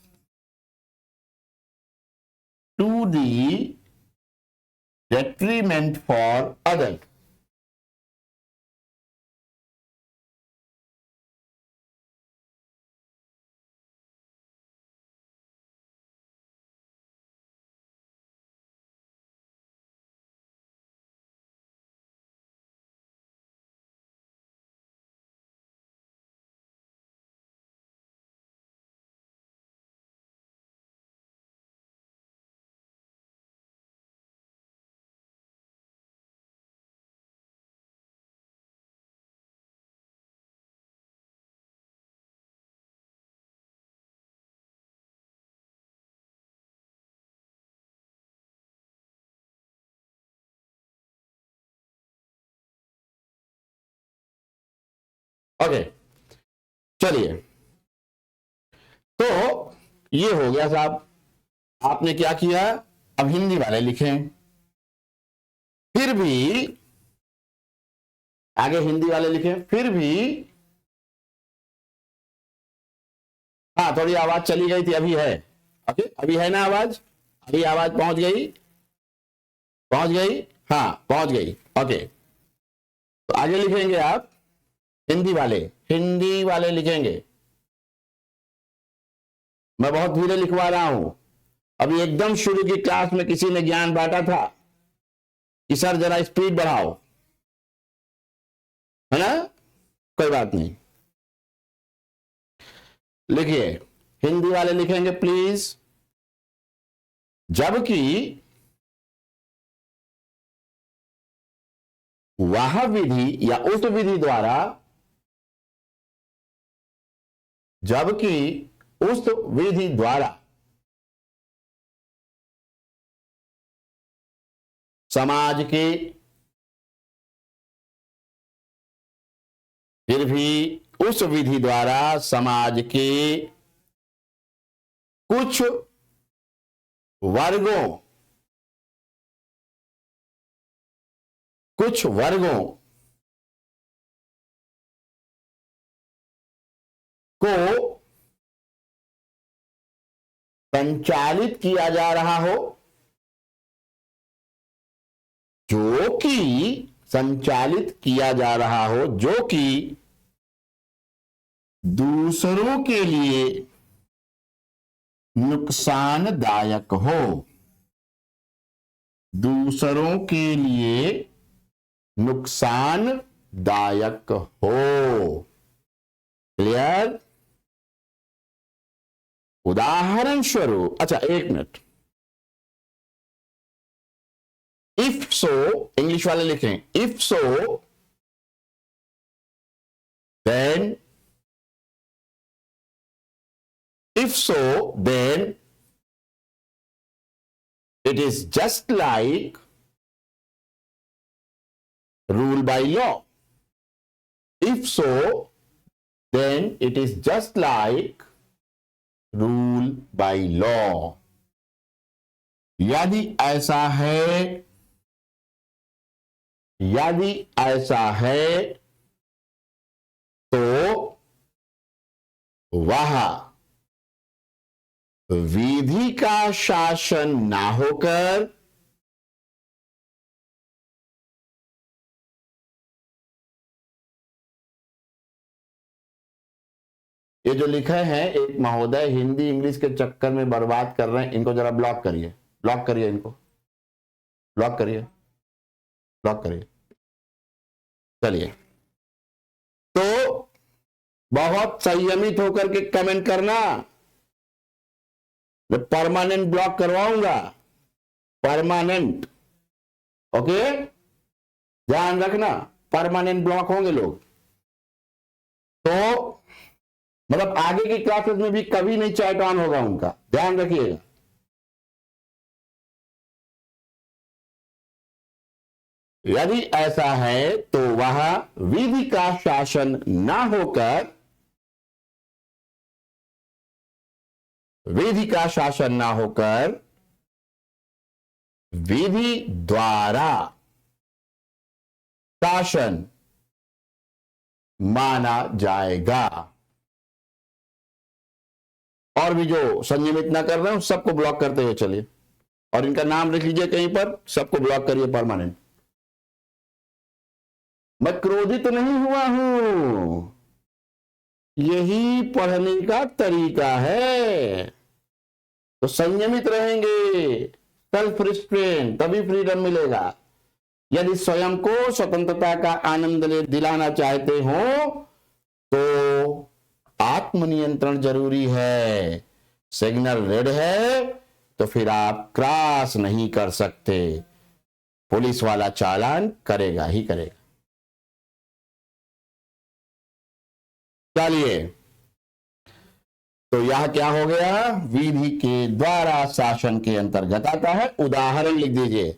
to the detriment for others. Okay, चलिए, तो ये हो गया साहब। आपने क्या किया, अब हिंदी वाले लिखें। फिर भी आगे हिंदी वाले लिखें, फिर भी, हाँ थोड़ी आवाज चली गई थी, अभी है। ओके, अभी है ना आवाज, अभी आवाज पहुंच गई, पहुंच गई, हाँ पहुंच गई। ओके, तो आगे लिखेंगे आप हिंदी वाले, हिंदी वाले लिखेंगे। मैं बहुत धीरे लिखवा रहा हूं। अभी एकदम शुरू की क्लास में किसी ने ज्ञान बांटा था कि सर जरा स्पीड बढ़ाओ, है ना, कोई बात नहीं। लिखिए, हिंदी वाले लिखेंगे प्लीज। जबकि वह विधि या उस विधि द्वारा, जबकि उस विधि द्वारा समाज के, फिर भी उस विधि द्वारा समाज के कुछ वर्गों, कुछ वर्गों को संचालित किया जा रहा हो, जो कि संचालित किया जा रहा हो, जो कि दूसरों के लिए नुकसानदायक हो, दूसरों के लिए नुकसानदायक हो। क्लियर? उदाहरण स्वरूप, अच्छा एक मिनट, इफ सो, इंग्लिश वाले लिखें, if so then, if so then it is just like rule by law. If so then it is just like rule by law. यदि ऐसा है, यदि ऐसा है तो वह विधि का शासन ना होकर ये जो लिखे हैं एक महोदय हिंदी इंग्लिश के चक्कर में बर्बाद कर रहे हैं, इनको जरा ब्लॉक करिए, ब्लॉक करिए, इनको ब्लॉक करिए, ब्लॉक करिए। चलिए, तो बहुत संयमित होकर के कमेंट करना, मैं परमानेंट ब्लॉक करवाऊंगा, परमानेंट। ओके, ध्यान रखना, परमानेंट ब्लॉक होंगे लोग। तो मतलब आगे की क्लासेस में भी कभी नहीं चैट ऑन होगा उनका, ध्यान रखिएगा। यदि ऐसा है तो वह विधि का शासन ना होकर, विधि का शासन ना होकर विधि द्वारा शासन माना जाएगा। और भी जो संयमित ना कर रहे हैं सबको ब्लॉक करते हुए चलिए, और इनका नाम लिख लीजिए कहीं पर, सबको ब्लॉक करिए परमानेंट। मैं क्रोधित नहीं हुआ हूं, यही पढ़ने का तरीका है। तो संयमित रहेंगे, सेल्फ रिस्ट्रेन, तभी फ्रीडम मिलेगा। यदि स्वयं को स्वतंत्रता का आनंद दिलाना चाहते हो तो आत्मनियंत्रण जरूरी है। सिग्नल रेड है तो फिर आप क्रॉस नहीं कर सकते, पुलिस वाला चालान करेगा ही करेगा। चलिए, तो यह क्या हो गया, विधि के द्वारा शासन के अंतर्गत आता है। उदाहरण लिख दीजिए,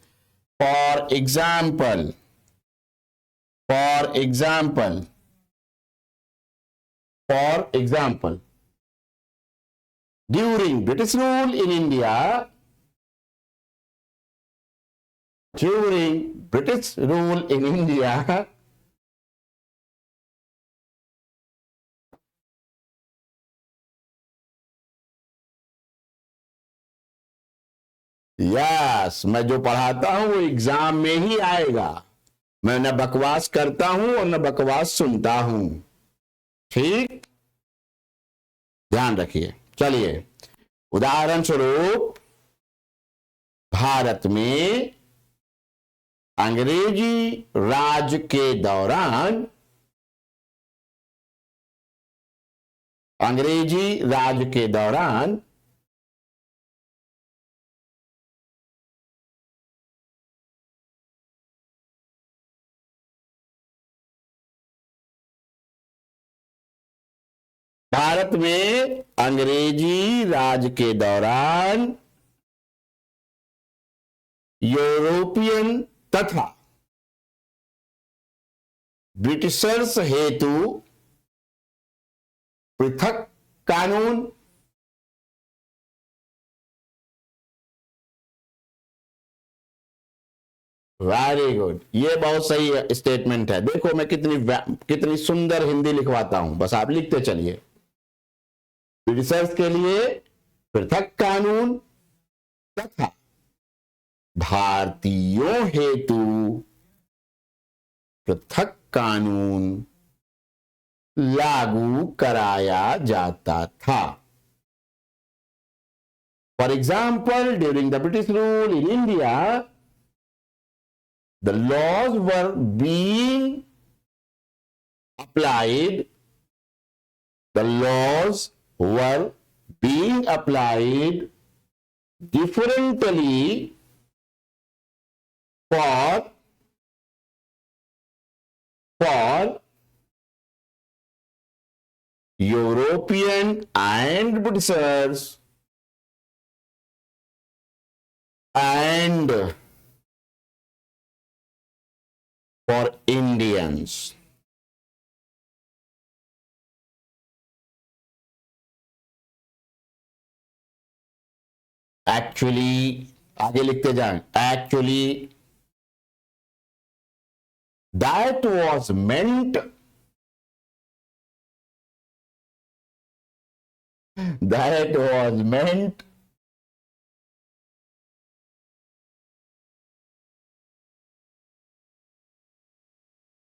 for example, for example, For example, during British rule in India, during British rule in India, yes, मैं जो पढ़ाता हूं वो एग्जाम में ही आएगा। मैं न बकवास करता हूं और न बकवास सुनता हूं, ठीक, ध्यान रखिए। चलिए, उदाहरण स्वरूप, भारत में अंग्रेजी राज के दौरान, अंग्रेजी राज के दौरान भारत में अंग्रेजी राज के दौरान यूरोपियन तथा ब्रिटिशर्स हेतु पृथक कानून, वेरी गुड, ये बहुत सही स्टेटमेंट है। देखो मैं कितनी सुंदर हिंदी लिखवाता हूं, बस आप लिखते चलिए। ब्रिटिशर्स के लिए पृथक कानून तथा भारतीयों हेतु पृथक कानून लागू कराया जाता था। For example, during the British rule in India, the laws were being applied, the laws were being applied differently for European and Britishers and for Indians। Actually, आगे लिखते जाएं, actually that was meant, that was meant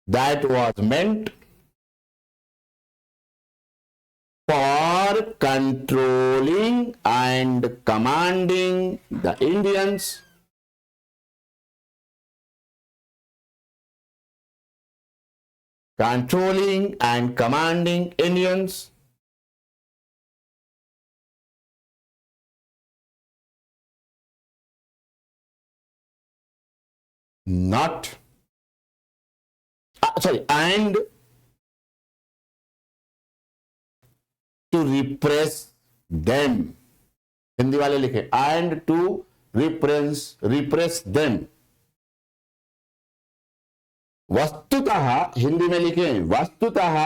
that was meant for controlling and commanding the Indians, controlling and commanding Indians, not and to repress them। Hindi वाले लिखे and to repress them। वस्तुतः, हिंदी में लिखे वस्तुतः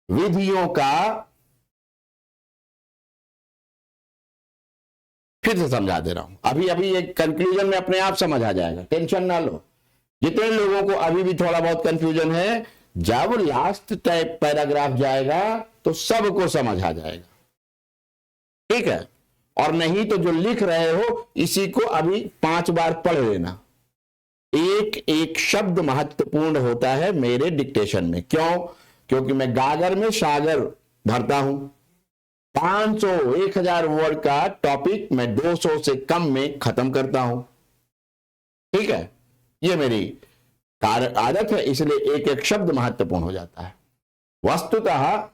विधियों का, फिर से समझा दे रहा हूं, अभी एक कंक्लूजन में अपने आप समझ आ जाएगा, टेंशन ना लो। जितने लोगों को अभी भी थोड़ा बहुत कंफ्यूजन है, जब लास्ट टाइप पैराग्राफ जाएगा तो सबको समझ आ जाएगा, ठीक है। और नहीं तो जो लिख रहे हो इसी को अभी 5 बार पढ़ लेना। एक एक शब्द महत्वपूर्ण होता है मेरे डिक्टेशन में। क्यों? क्योंकि मैं गागर में सागर भरता हूं। 500 1000 वर्ड का टॉपिक मैं 200 से कम में खत्म करता हूं, ठीक है। ये मेरी आदत है, इसलिए एक एक शब्द महत्वपूर्ण हो जाता है। वस्तुतः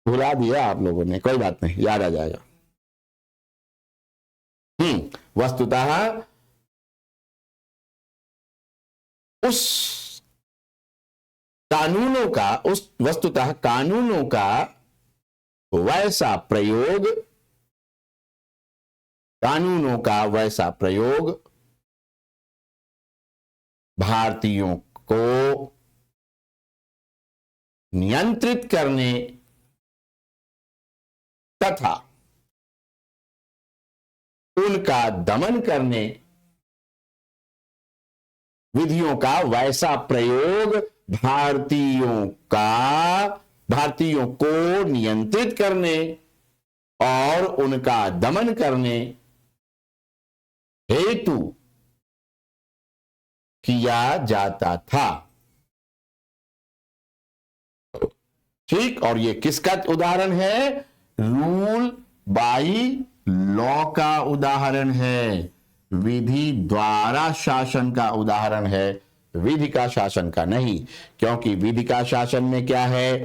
भुला दिया आप लोगों ने, कोई बात नहीं, याद आ जाएगा। वस्तुतः उस वस्तुतः कानूनों का वैसा प्रयोग भारतीयों को नियंत्रित करने तथा उनका दमन करने विधियों का वैसा प्रयोग भारतीयों को नियंत्रित करने और उनका दमन करने हेतु किया जाता था। ठीक, और ये किसका उदाहरण है? रूल बाई लॉ का उदाहरण है, विधि द्वारा शासन का उदाहरण है, विधि का शासन का नहीं। क्योंकि विधि का शासन में क्या है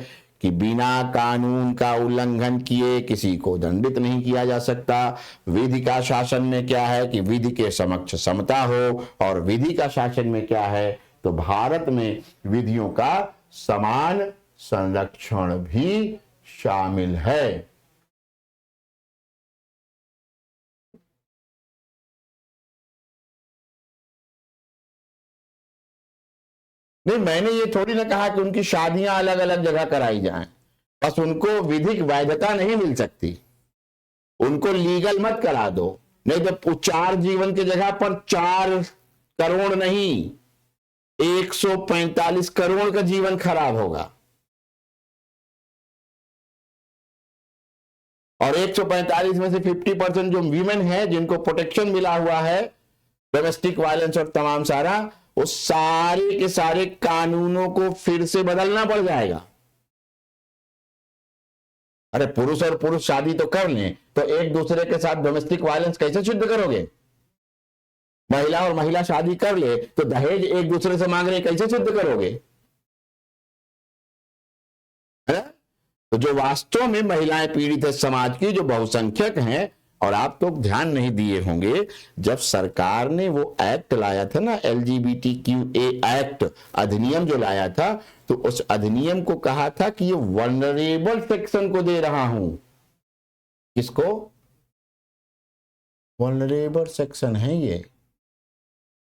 कि बिना कानून का उल्लंघन किए किसी को दंडित नहीं किया जा सकता। विधि का शासन में क्या है कि विधि के समक्ष समता हो, और विधि का शासन में क्या है तो भारत में विधियों का समान संरक्षण भी शामिल है। नहीं, मैंने ये थोड़ी ना कहा कि उनकी शादियां अलग अलग जगह कराई जाएं, बस उनको विधिक वैधता नहीं मिल सकती, उनको लीगल मत करा दो। नहीं तो 4 जीवन की जगह पर 4 करोड़ नहीं 145 करोड़ का जीवन खराब होगा। और 145 में से 50% जो वीमेन है जिनको प्रोटेक्शन मिला हुआ है डोमेस्टिक वायलेंस और तमाम सारा, उस सारे के सारे कानूनों को फिर से बदलना पड़ जाएगा। अरे पुरुष और पुरुष शादी तो कर लें, तो एक दूसरे के साथ डोमेस्टिक वायलेंस कैसे सिद्ध करोगे? महिला और महिला शादी कर ले तो दहेज एक दूसरे से मांग रहे कैसे सिद्ध करोगे? है? तो जो वास्तव में महिलाएं पीड़ित है समाज की, जो बहुसंख्यक हैं, और आप तो ध्यान नहीं दिए होंगे जब सरकार ने वो एक्ट लाया था ना, LGBTQA एक्ट, अधिनियम जो लाया था, तो उस अधिनियम को कहा था कि ये वल्नरेबल सेक्शन को दे रहा हूं। किसको? वल्नरेबल सेक्शन है ये,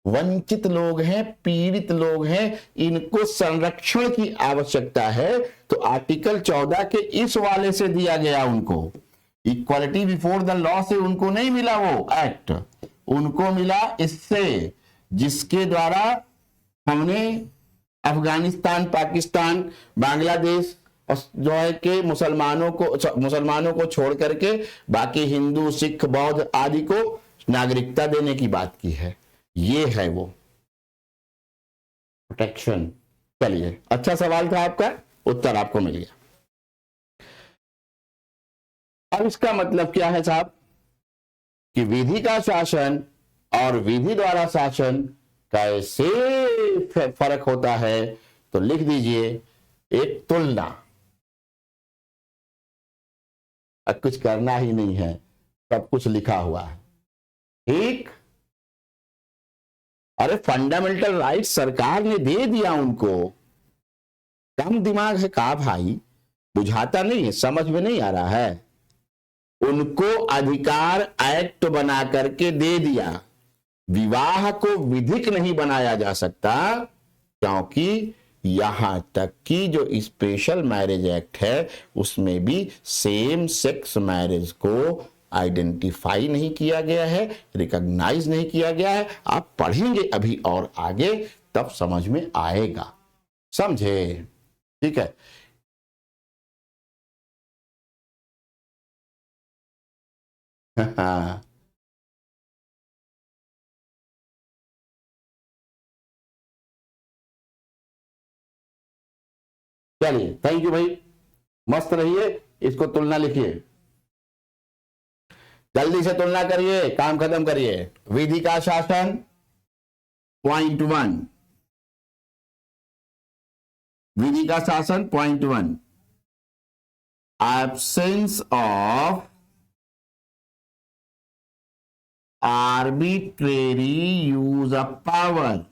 वंचित लोग हैं, पीड़ित लोग हैं, इनको संरक्षण की आवश्यकता है। तो आर्टिकल 14 के इस वाले से दिया गया उनको, इक्वालिटी बिफोर द लॉ से उनको नहीं मिला वो एक्ट, उनको मिला इससे, जिसके द्वारा हमने अफगानिस्तान, पाकिस्तान, बांग्लादेश और जो है कि मुसलमानों को छोड़ करके बाकी हिंदू, सिख, बौद्ध आदि को नागरिकता देने की बात की है। ये है वो प्रोटेक्शन। चलिए, अच्छा सवाल था आपका, उत्तर आपको मिल गया। अब इसका मतलब क्या है साहब कि विधि का शासन और विधि द्वारा शासन कैसे फर्क होता है? तो लिख दीजिए एक तुलना। अब कुछ करना ही नहीं है, सब कुछ लिखा हुआ है। ठीक, अरे फंडामेंटल राइट सरकार ने दे दिया उनको। कम दिमाग है का भाई? बुझाता नहीं है, समझ में नहीं आ रहा है? उनको अधिकार एक्ट बना करके दे दिया। विवाह को विधिक नहीं बनाया जा सकता, क्योंकि यहां तक कि जो स्पेशल मैरिज एक्ट है उसमें भी सेम सेक्स मैरिज को आइडेंटिफाई नहीं किया गया है, रिकॉग्नाइज नहीं किया गया है। आप पढ़ेंगे अभी और आगे, तब समझ में आएगा। समझे? ठीक है। हाँ, चलिए, थैंक यू भाई, मस्त रहिए। इसको तुलना लिखिए, जल्दी से तुलना करिए, काम खत्म करिए। विधि का शासन पॉइंट 1, विधि का शासन point 1, absence of arbitrary use of power.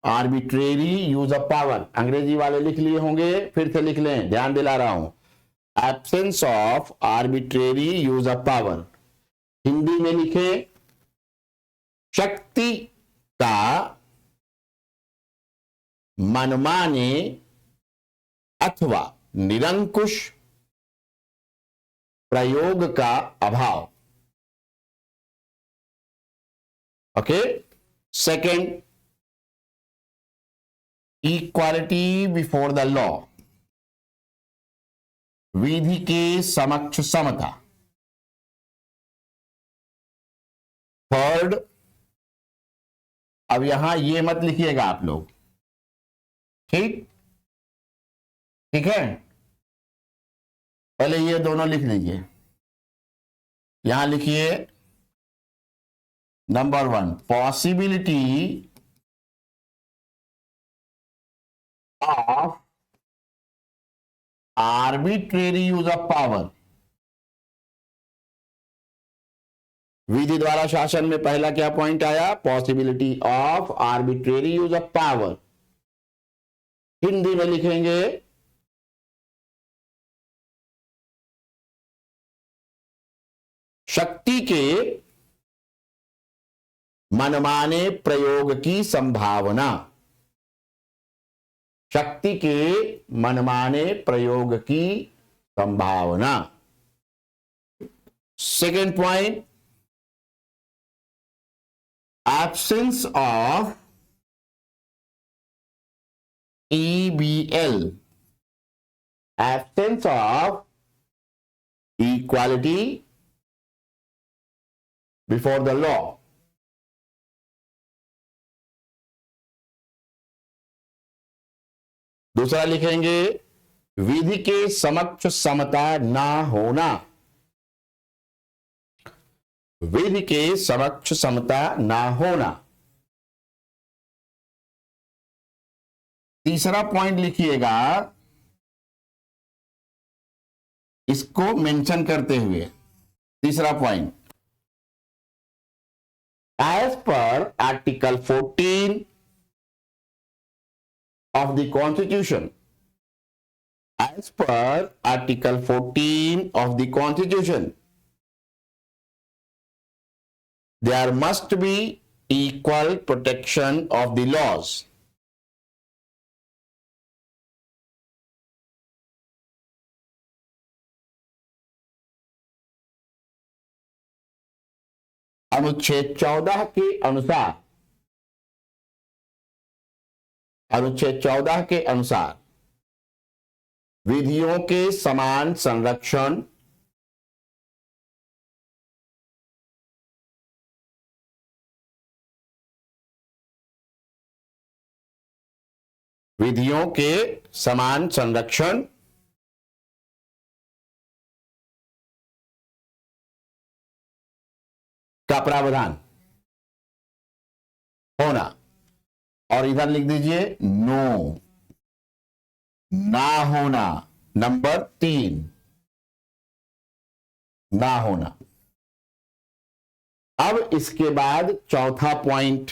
Arbitrary use of power अंग्रेजी वाले लिख लिए होंगे, फिर से लिख लें, ध्यान दिला रहा हूं। Absence of arbitrary use of power, Hindi में लिखें शक्ति का मनमाने अथवा निरंकुश प्रयोग का अभाव। Okay. Second, equality before the law, विधि के समक्ष समता। थर्ड, अब यहां ये मत लिखिएगा आप लोग, ठीक ठीक है, पहले ये दोनों लिख लीजिए। यहां लिखिए number 1, possibility of arbitrary use of power. विधि द्वारा शासन में पहला क्या पॉइंट आया? Possibility of arbitrary use of power. Hindi में लिखेंगे शक्ति के मनमाने प्रयोग की संभावना। शक्ति के मनमाने प्रयोग की संभावना। Second point, absence of EBL, absence of equality before the law। दूसरा लिखेंगे विधि के समक्ष समता ना होना। विधि के समक्ष समता ना होना। तीसरा पॉइंट लिखिएगा, इसको मेंशन करते हुए। तीसरा point, as per article 14 of the Constitution, as per Article 14 of the Constitution, there must be equal protection of the laws। अनुच्छेद 14 के अनुसार, अनुच्छेद 14 के अनुसार विधियों के समान संरक्षण, विधियों के समान संरक्षण का प्रावधान होना। और इधर लिख दीजिए नो, ना होना। नंबर 3, ना होना। अब इसके बाद चौथा point,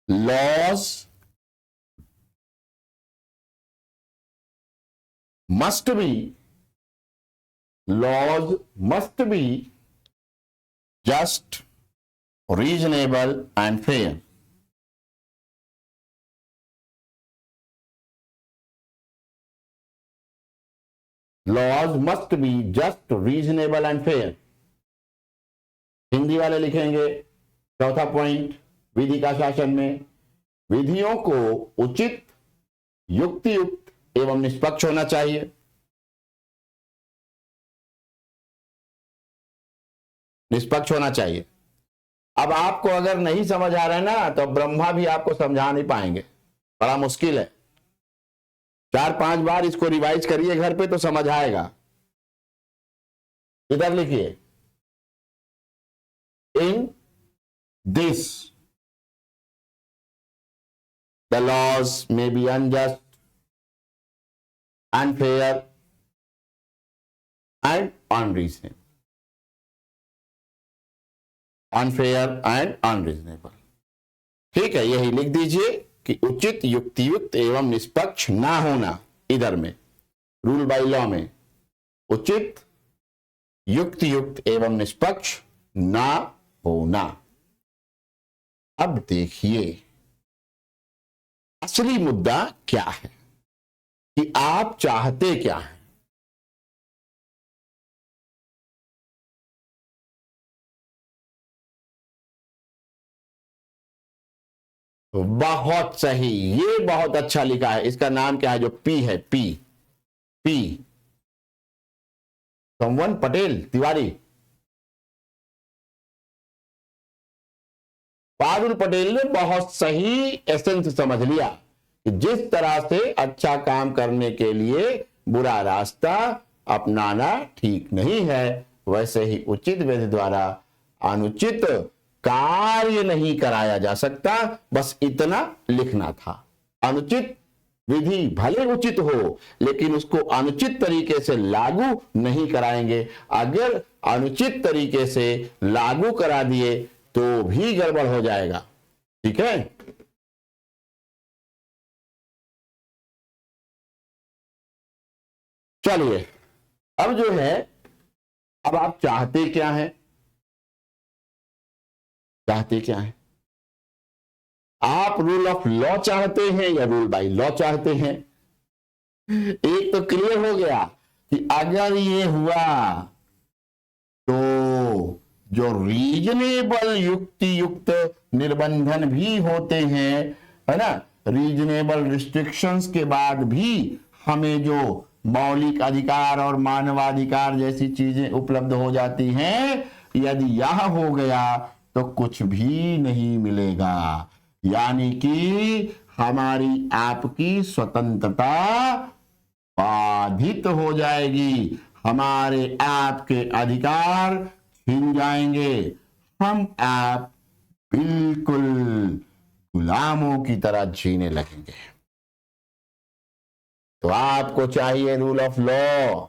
laws must be just, reasonable and fair। laws must be just, reasonable and fair। Hindi वाले लिखेंगे चौथा पॉइंट, विधि का शासन में विधियों को उचित, युक्तियुक्त एवं निष्पक्ष होना चाहिए। निष्पक्ष होना चाहिए। अब आपको अगर नहीं समझ आ रहा है ना, तो ब्रह्मा भी आपको समझा नहीं पाएंगे, बड़ा मुश्किल है। 4-5 बार इसको रिवाइज करिए घर पे तो समझ आएगा। इधर लिखिए, in this the laws may be unjust, unfair and unreasonable। Unfair and unreasonable. ठीक है, यही लिख दीजिए कि उचित, युक्तियुक्त एवं निष्पक्ष ना होना इधर में। रूल बाय लॉ में उचित, युक्त एवं निष्पक्ष ना होना। अब देखिए असली मुद्दा क्या है कि आप चाहते क्या हैं। बहुत सही, ये बहुत अच्छा लिखा है। इसका नाम क्या है जो पी है? P P someone Patel Tiwari, Parul Patel ने बहुत सही एसेंस समझ लिया कि जिस तरह से अच्छा काम करने के लिए बुरा रास्ता अपनाना ठीक नहीं है, वैसे ही उचित विधि द्वारा अनुचित कार्य नहीं कराया जा सकता। बस इतना लिखना था। अनुचित विधि भले उचित हो, लेकिन उसको अनुचित तरीके से लागू नहीं कराएंगे। अगर अनुचित तरीके से लागू करा दिए तो भी गड़बड़ हो जाएगा। ठीक है, चलिए अब जो है, अब आप चाहते क्या हैं? चाहते क्या हैं? आप रूल ऑफ लॉ चाहते हैं या रूल बाय लॉ चाहते हैं? एक तो क्लियर हो गया कि अगर ये हुआ तो जो रीजनेबल युक्ति युक्त निर्बंधन भी होते हैं, है ना, रीजनेबल रिस्ट्रिक्शंस के बाद भी हमें जो मौलिक अधिकार और मानवाधिकार जैसी चीजें उपलब्ध हो जाती हैं, यदि यह हो गया तो कुछ भी नहीं मिलेगा। यानी कि हमारी आपकी स्वतंत्रता बाधित हो जाएगी, हमारे आपके अधिकार छिन जाएंगे, हम आप बिल्कुल गुलामों की तरह जीने लगेंगे। तो आपको चाहिए रूल ऑफ लॉ,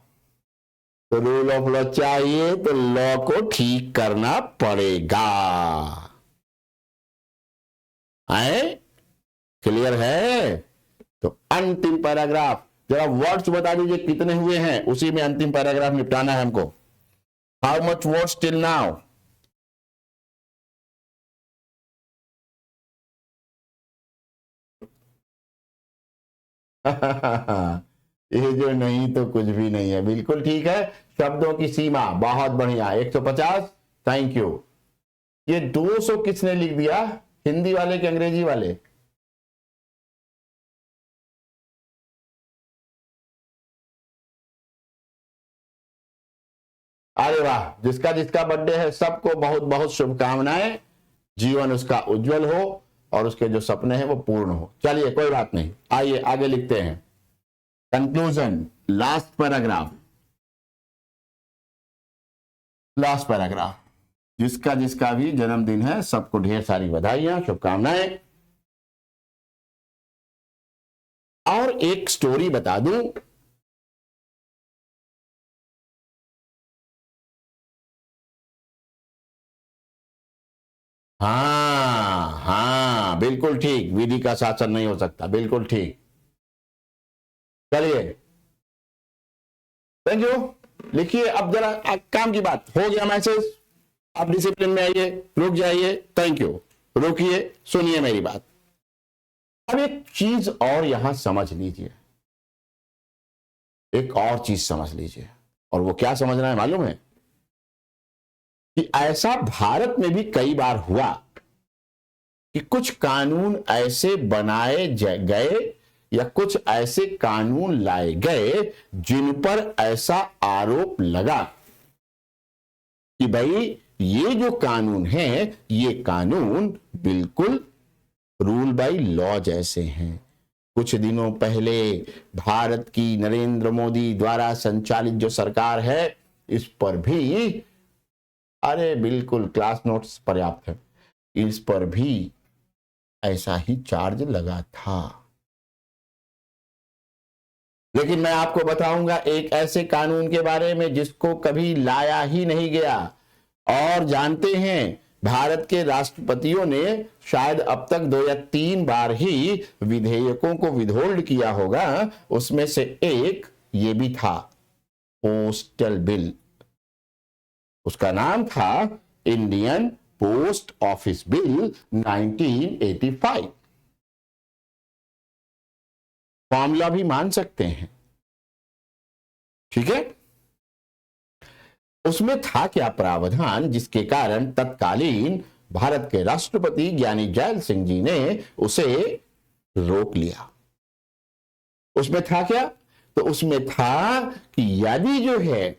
तो रूल ऑफ लॉ चाहिए तो लॉ को ठीक करना पड़ेगा। आए? क्लियर है? तो अंतिम पैराग्राफ जरा वर्ड्स बता दीजिए कितने हुए हैं, उसी में अंतिम पैराग्राफ निपटाना है हमको। How much words till now? ये जो नहीं तो कुछ भी नहीं है, बिल्कुल ठीक है। शब्दों की सीमा बहुत बढ़िया, 150, थैंक यू। ये 200 किसने लिख दिया? हिंदी वाले कि अंग्रेजी वाले? अरे वाह, जिसका जिसका बर्थडे है सबको बहुत बहुत शुभकामनाएं। जीवन उसका उज्जवल हो और उसके जो सपने हैं वो पूर्ण हो। चलिए कोई बात नहीं, आइए आगे लिखते हैं। Conclusion, last paragraph, last paragraph. जिसका जिसका भी जन्मदिन है सबको ढेर सारी बधाइयां, शुभकामनाएं। और एक स्टोरी बता दूं, हाँ हाँ बिल्कुल ठीक, विधि का शासन नहीं हो सकता, बिल्कुल ठीक। चलिए थैंक यू, लिखिए। अब जरा काम की बात हो गया मैसेज, आप डिसिप्लिन में आइए, रुक जाइए, थैंक यू, रुकिए, सुनिए मेरी बात। अब एक चीज और यहां समझ लीजिए, एक और चीज समझ लीजिए। और वो क्या समझना है मालूम है? कि ऐसा भारत में भी कई बार हुआ कि कुछ कानून ऐसे बनाए गए या कुछ ऐसे कानून लाए गए जिन पर ऐसा आरोप लगा कि भाई ये जो कानून है, ये कानून बिल्कुल रूल बाय लॉ जैसे हैं। कुछ दिनों पहले भारत की नरेंद्र मोदी द्वारा संचालित जो सरकार है, इस पर भी, अरे बिल्कुल क्लास नोट्स पर्याप्त है, इस पर भी ऐसा ही चार्ज लगा था। लेकिन मैं आपको बताऊंगा एक ऐसे कानून के बारे में जिसको कभी लाया ही नहीं गया। और जानते हैं, भारत के राष्ट्रपतियों ने शायद अब तक 2 या 3 बार ही विधेयकों को विथहोल्ड किया होगा। उसमें से एक ये भी था पोस्टल बिल, उसका नाम था Indian post office bill 1985। Formula भी मान सकते हैं, ठीक है। उसमें था क्या प्रावधान जिसके कारण तत्कालीन भारत के राष्ट्रपति ज्ञानी जैल सिंह जी ने उसे रोक लिया। उसमें था क्या? तो उसमें था कि यदि जो है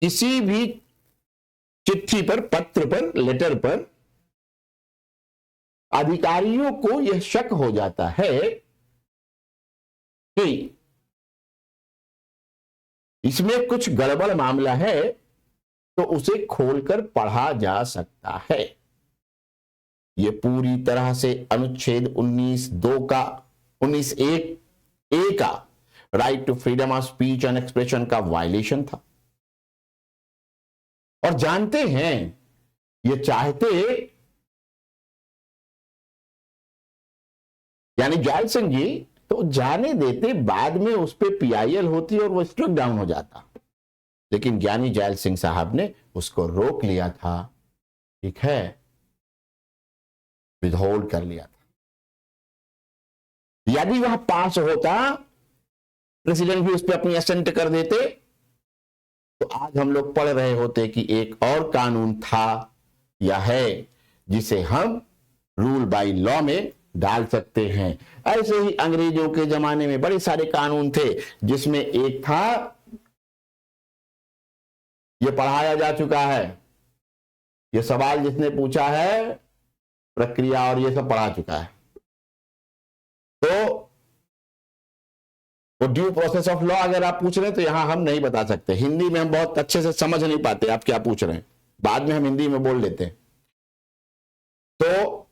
किसी भी चिट्ठी पर, पत्र पर, लेटर पर अधिकारियों को यह शक हो जाता है कि इसमें कुछ गड़बड़ मामला है, तो उसे खोलकर पढ़ा जा सकता है। यह पूरी तरह से अनुच्छेद 19(2) का 19(1) का right to freedom of speech and expression का वायलेशन था। और जानते हैं, ये चाहते यानी जैल सिंह जी तो जाने देते, बाद में उस पर PIL होती और वो स्ट्राइक डाउन हो जाता, लेकिन ज्ञानी जैल सिंह साहब ने उसको रोक लिया था, ठीक है, विदहोल्ड कर लिया था। यदि वह पास होता, प्रेसिडेंट भी उस पर अपनी असेंट कर देते, तो आज हम लोग पढ़ रहे होते कि एक और कानून था या है जिसे हम रूल बाय लॉ में डाल सकते हैं। ऐसे ही अंग्रेजों के जमाने में बड़े सारे कानून थे, जिसमें एक था, यह पढ़ाया जा चुका है, यह सवाल जिसने पूछा है, प्रक्रिया और यह सब पढ़ा चुका है। तो वो ड्यू प्रोसेस ऑफ लॉ अगर आप पूछ रहे हैं तो यहां हम नहीं बता सकते, हिंदी में हम बहुत अच्छे से समझ नहीं पाते आप क्या पूछ रहे हैं, बाद में हम हिंदी में बोल लेते हैं। तो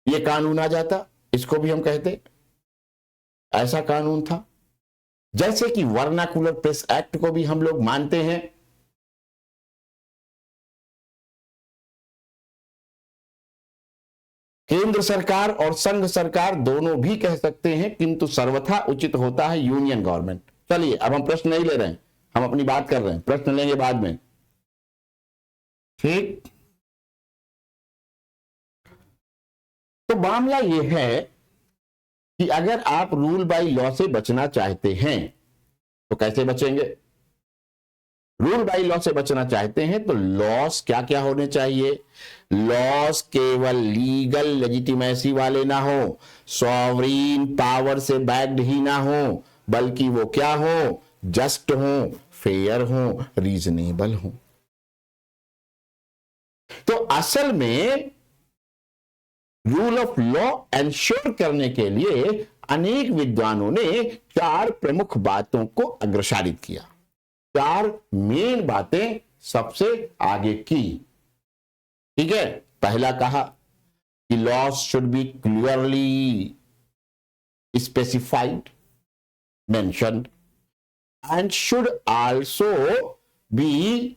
ये कानून आ जाता, इसको भी हम कहते, ऐसा कानून था। जैसे कि वर्नाकुलर प्रेस एक्ट को भी हम लोग मानते हैं। केंद्र सरकार और संघ सरकार दोनों भी कह सकते हैं, किंतु सर्वथा उचित होता है यूनियन गवर्नमेंट। चलिए, अब हम प्रश्न नहीं ले रहे हैं, हम अपनी बात कर रहे हैं, प्रश्न लेंगे बाद में, ठीक। तो मामला यह है कि अगर आप रूल बाय लॉ से बचना चाहते हैं तो कैसे बचेंगे? रूल बाय लॉ से बचना चाहते हैं तो लॉस क्या क्या होने चाहिए? लॉस केवल लीगल लेजिटिमेसी वाले ना हो, सॉवरीन पावर से बैक्ड ही ना हो, बल्कि वो क्या हो? जस्ट हो, फेयर हो, रीजनेबल हो। तो असल में रूल ऑफ लॉ एंश्योर करने के लिए अनेक विद्वानों ने 4 प्रमुख बातों को अग्रसारित किया, 4 मेन बातें सबसे आगे की, ठीक है। पहला कहा कि laws should be clearly specified, mentioned, and should also be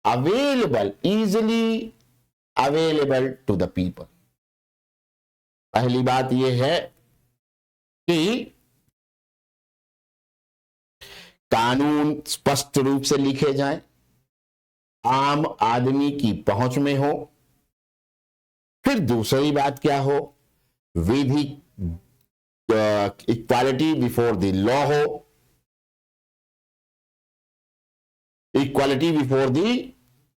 available, easily available to the people. पहली बात यह है कि कानून स्पष्ट रूप से लिखे जाएं, आम आदमी की पहुंच में हो। फिर दूसरी बात क्या हो? विधि, इक्वालिटी बिफोर द लॉ हो। इक्वालिटी बिफोर द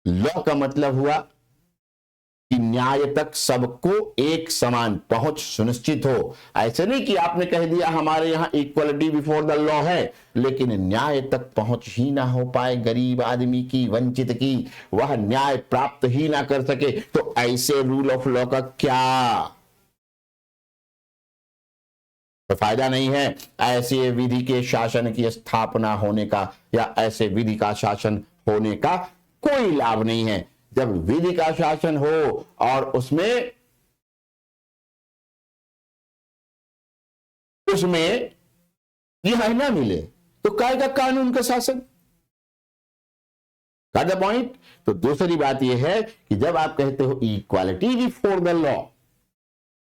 लॉ का मतलब हुआ कि न्याय तक सबको एक समान पहुंच सुनिश्चित हो। ऐसे नहीं कि आपने कह दिया हमारे यहां इक्वलिटी बिफोर द लॉ है, लेकिन न्याय तक पहुंच ही ना हो पाए, गरीब आदमी की, वंचित की, वह न्याय प्राप्त ही ना कर सके, तो ऐसे रूल ऑफ लॉ का क्या तो फायदा नहीं है। ऐसे विधि के शासन की स्थापना होने का या ऐसे विधि का शासन होने का कोई लाभ नहीं है। जब विधि का शासन हो और उसमें यह ना मिले तो कायदा कानून का शासन, का द पॉइंट। तो दूसरी बात यह है कि जब आप कहते हो इक्वालिटी बिफोर द लॉ,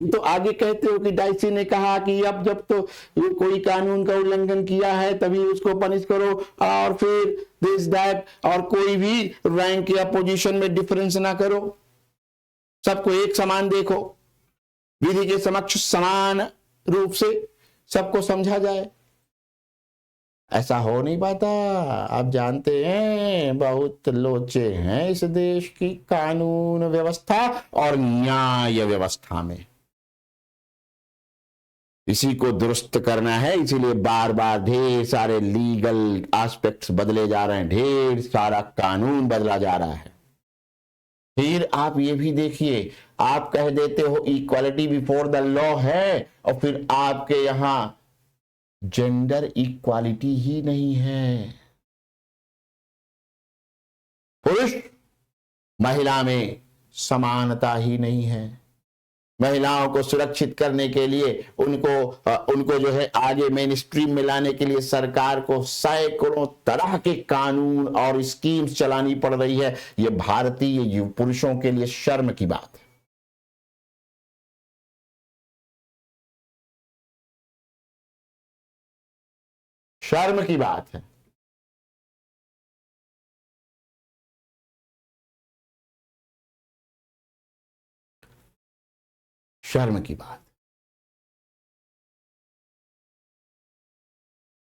तो आगे कहते हो कि डाइसी ने कहा कि अब जब तो कोई कानून का उल्लंघन किया है तभी उसको पनिश करो, और फिर दिस दैट, और कोई भी रैंक या पोजीशन में डिफरेंस ना करो, सबको एक समान देखो, विधि के समक्ष समान रूप से सबको समझा जाए। ऐसा हो नहीं पाता। आप जानते हैं बहुत लोचे हैं इस देश की कानून व्यवस्था और न्याय व्यवस्था में। इसी को दुरुस्त करना है, इसीलिए बार बार ढेर सारे लीगल एस्पेक्ट्स बदले जा रहे हैं, ढेर सारा कानून बदला जा रहा है। फिर आप ये भी देखिए, आप कह देते हो इक्वालिटी बिफोर द लॉ है, और फिर आपके यहां जेंडर इक्वालिटी ही नहीं है। पुरुष महिला में समानता ही नहीं है। महिलाओं को सुरक्षित करने के लिए उनको जो है आगे मेन स्ट्रीम में लाने के लिए सरकार को सैकड़ों तरह के कानून और स्कीम्स चलानी पड़ रही है। यह भारतीय पुरुषों के लिए शर्म की बात है। शर्म की बात है। शर्म की बात।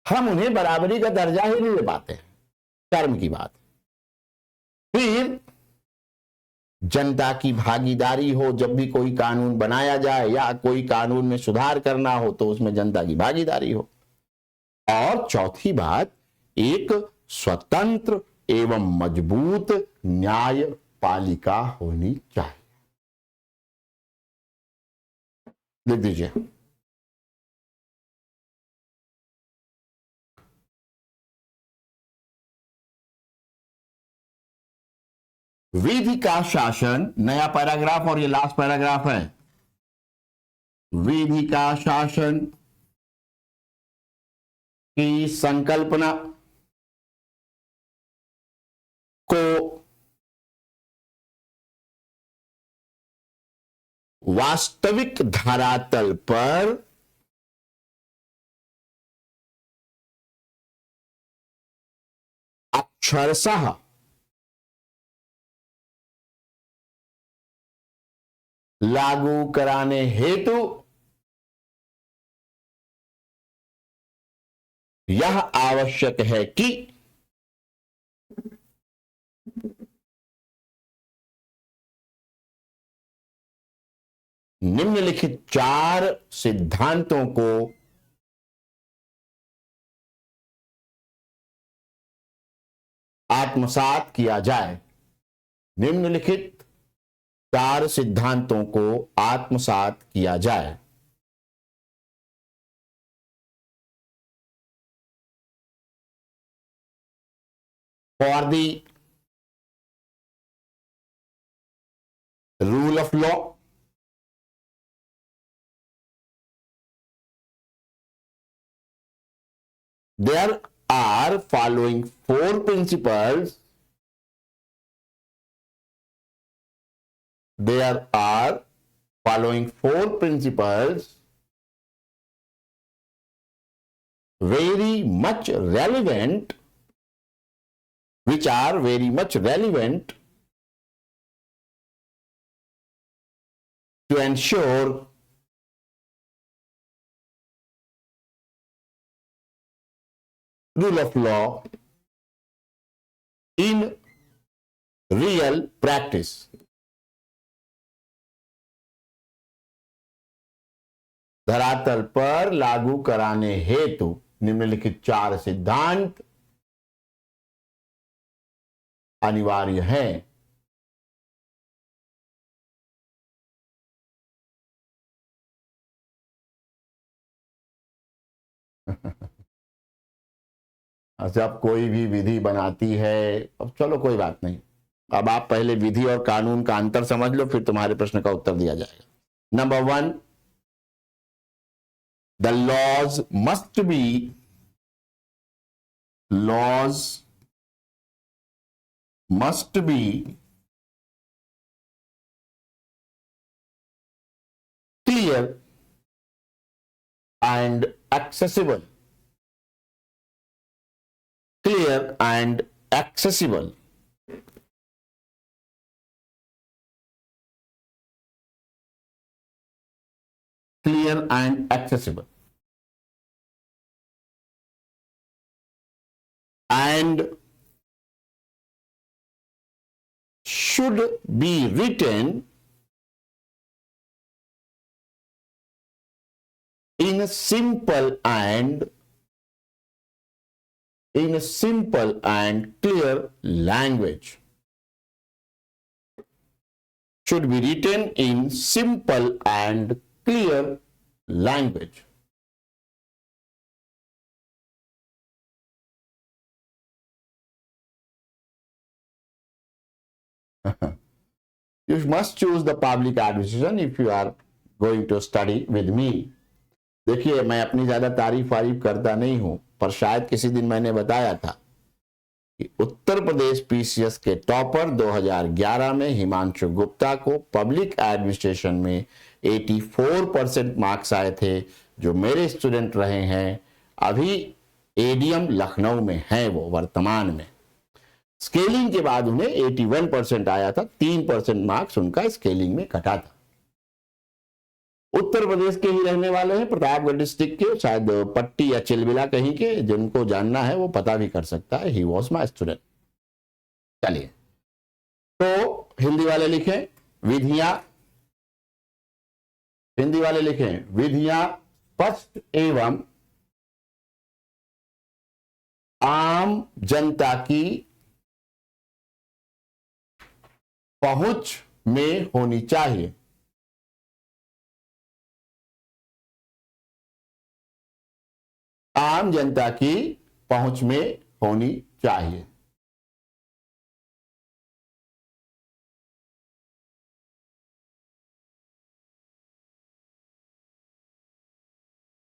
हम उन्हें बराबरी का दर्जा ही नहीं दे पाते हैं। शर्म की बात। फिर जनता की भागीदारी हो, जब भी कोई कानून बनाया जाए या कोई कानून में सुधार करना हो तो उसमें जनता की भागीदारी हो। और चौथी बात, एक स्वतंत्र एवं मजबूत न्यायपालिका होनी चाहिए। लिख दीजिए, विधि का शासन, नया पैराग्राफ और ये लास्ट पैराग्राफ है। विधि का शासन की संकल्पना को वास्तविक धरातल पर अक्षरशः लागू कराने हेतु यह आवश्यक है कि निम्नलिखित 4 सिद्धांतों को आत्मसात किया जाए। निम्नलिखित 4 सिद्धांतों को आत्मसात किया जाए। For the rule of law, there are following 4 principles. There are following 4 principles very much relevant, which are very much relevant to ensure rule of law in real practice. धरातल पर लागू कराने हेतु निम्नलिखित 4 सिद्धांत अनिवार्य हैं। अच्छा, अब कोई भी विधि बनाती है, अब चलो कोई बात नहीं, अब आप पहले विधि और कानून का अंतर समझ लो, फिर तुम्हारे प्रश्न का उत्तर दिया जाएगा। Number 1, the laws must be clear and accessible. Clear and accessible. Clear and accessible. And should be written in a simple and clear language. Should be written in simple and clear language. You must choose the public administration if you are going to study with me. देखिए, मैं अपनी ज्यादा तारीफ वारीफ करता नहीं हूं, पर शायद किसी दिन मैंने बताया था कि उत्तर प्रदेश पीसीएस के टॉपर 2011 में हिमांशु गुप्ता को पब्लिक एडमिनिस्ट्रेशन में 84% मार्क्स आए थे, जो मेरे स्टूडेंट रहे हैं। अभी एडीएम लखनऊ में हैं वो वर्तमान में। स्केलिंग के बाद उन्हें 81% आया था, 3% मार्क्स उनका स्केलिंग में घटा था। उत्तर प्रदेश के ही रहने वाले हैं, प्रतापगढ़ डिस्ट्रिक्ट के, शायद पट्टी या चिलबिला कहीं के। जिनको जानना है वो पता भी कर सकता है। He was my student. चलिए, तो हिंदी वाले लिखें विधियां, हिंदी वाले लिखें विधियां स्पष्ट एवं आम जनता की पहुंच में होनी चाहिए। आम जनता की पहुंच में होनी चाहिए।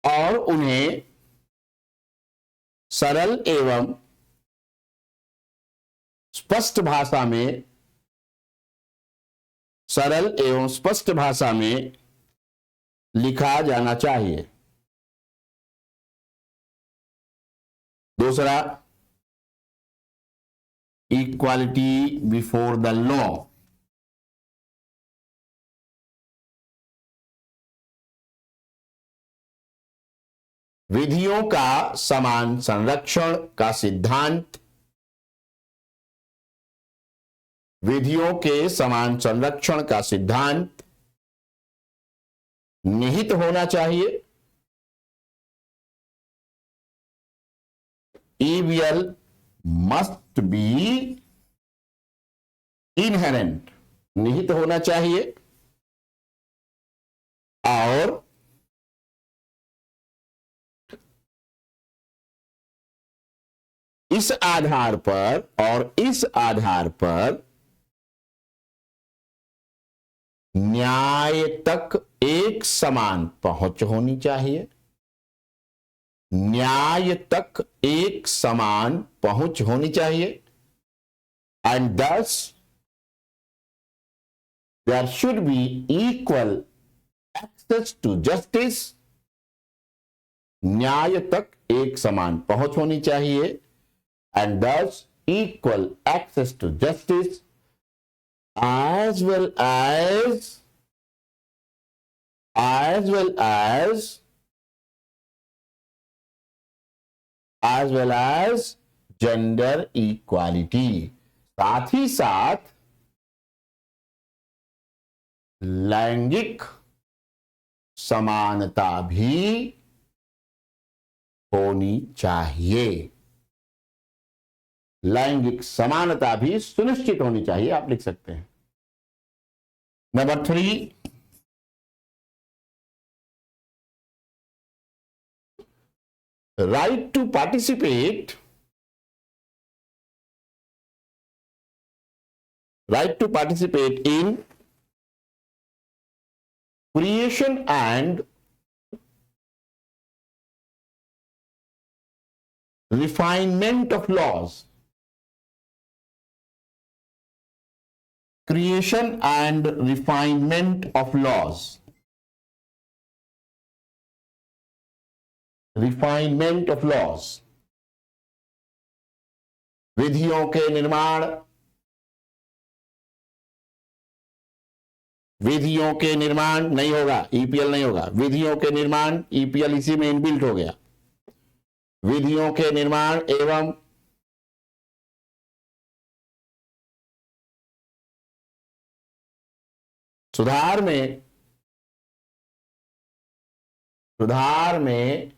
और उन्हें सरल एवं स्पष्ट भाषा में, सरल एवं स्पष्ट भाषा में लिखा जाना चाहिए। दूसरा, इक्वालिटी बिफोर द लॉ। विधियों का समान संरक्षण का सिद्धांत, विधियों के समान संरक्षण का सिद्धांत निहित होना चाहिए। EVL must be inherent, निहित होना चाहिए। और इस आधार पर न्याय तक एक समान पहुंच होनी चाहिए। न्याय तक एक समान पहुंच होनी चाहिए। And thus there should be equal access to justice। न्याय तक एक समान पहुंच होनी चाहिए। And thus equal access to justice as well as gender equality. साथ ही साथ लैंगिक समानता भी होनी चाहिए। लैंगिक समानता भी सुनिश्चित होनी चाहिए, आप लिख सकते हैं। Number 3, right to participate, in creation and refinement of laws। creation and refinement of laws। Refinement of laws, विधियों के निर्माण, विधियों के निर्माण नहीं होगा, ईपीएल नहीं होगा, विधियों के निर्माण, ईपीएल इसी में इनबिल्ट हो गया, विधियों के निर्माण एवं सुधार में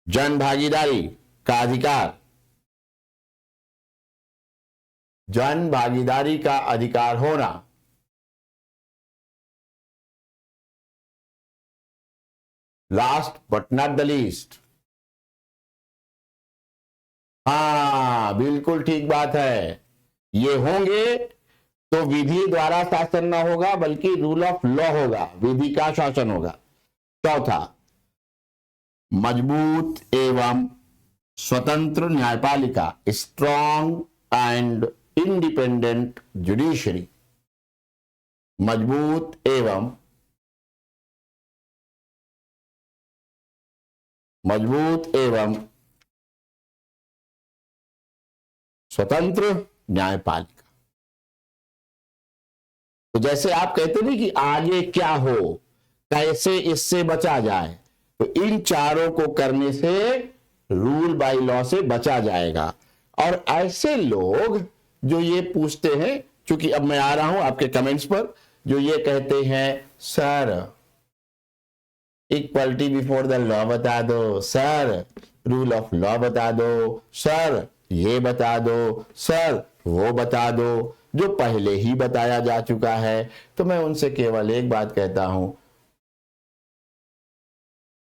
जन भागीदारी का अधिकार, जन भागीदारी का अधिकार होना, last but not the least. हाँ बिल्कुल ठीक बात है, ये होंगे तो विधि द्वारा शासन न होगा बल्कि रूल ऑफ लॉ होगा, विधि का शासन होगा। चौथा, मजबूत एवं स्वतंत्र न्यायपालिका, स्ट्रॉन्ग एंड इंडिपेंडेंट जुडिशरी, मजबूत एवं स्वतंत्र न्यायपालिका। तो जैसे आप कहते नहीं कि आगे क्या हो, कैसे इससे बचा जाए, तो इन चारों को करने से रूल बाय लॉ से बचा जाएगा। और ऐसे लोग जो ये पूछते हैं, क्योंकि अब मैं आ रहा हूं आपके कमेंट्स पर, जो ये कहते हैं sir equality before the law बता दो, सर रूल ऑफ लॉ बता दो, सर ये बता दो, सर वो बता दो, जो पहले ही बताया जा चुका है। तो मैं उनसे केवल एक बात कहता हूं,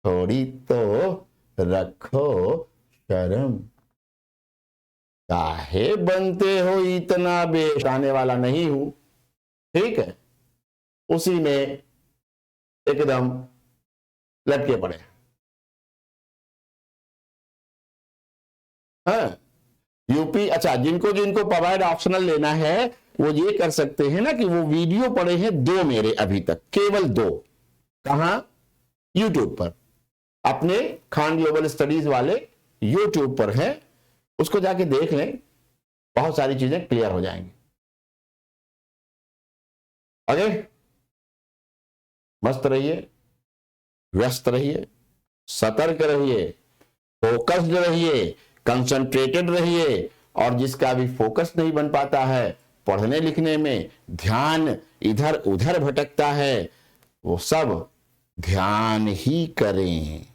थोड़ी तो रखो शर्म, काहे बनते हो इतना बेश, आने वाला नहीं हूं, ठीक है, उसी में एकदम लटके पड़े। हाँ यूपी, अच्छा जिनको प्रोवाइड ऑप्शनल लेना है वो ये कर सकते हैं ना कि वो वीडियो पड़े हैं 2 मेरे अभी तक, केवल 2। कहां? यूट्यूब पर, अपने खान ग्लोबल स्टडीज वाले यूट्यूब पर है, उसको जाके देख लें, बहुत सारी चीजें क्लियर हो जाएंगी। आगे मस्त रहिए, व्यस्त रहिए, सतर्क रहिए, फोकस्ड रहिए, कंसंट्रेटेड रहिए। और जिसका भी फोकस नहीं बन पाता है, पढ़ने लिखने में ध्यान इधर उधर भटकता है, वो सब ध्यान ही करें,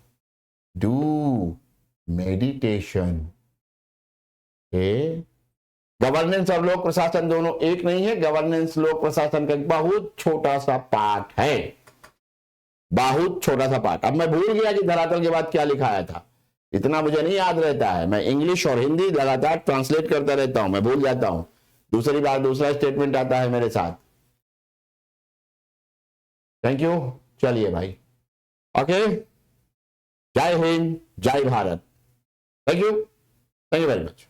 डू मेडिटेशन। गवर्नेंस और लोक प्रशासन दोनों एक नहीं है, गवर्नेंस लोक प्रशासन का बहुत छोटा सा पार्ट है, बहुत छोटा सा पार्ट। अब मैं भूल गया कि धरातल के बाद क्या लिखाया था, इतना मुझे नहीं याद रहता है, मैं इंग्लिश और हिंदी लगातार ट्रांसलेट करता रहता हूं, मैं भूल जाता हूं, दूसरी बार दूसरा स्टेटमेंट आता है मेरे साथ। थैंक यू, चलिए भाई, ओके, जय हिंद, जय Bharat, thank you very much.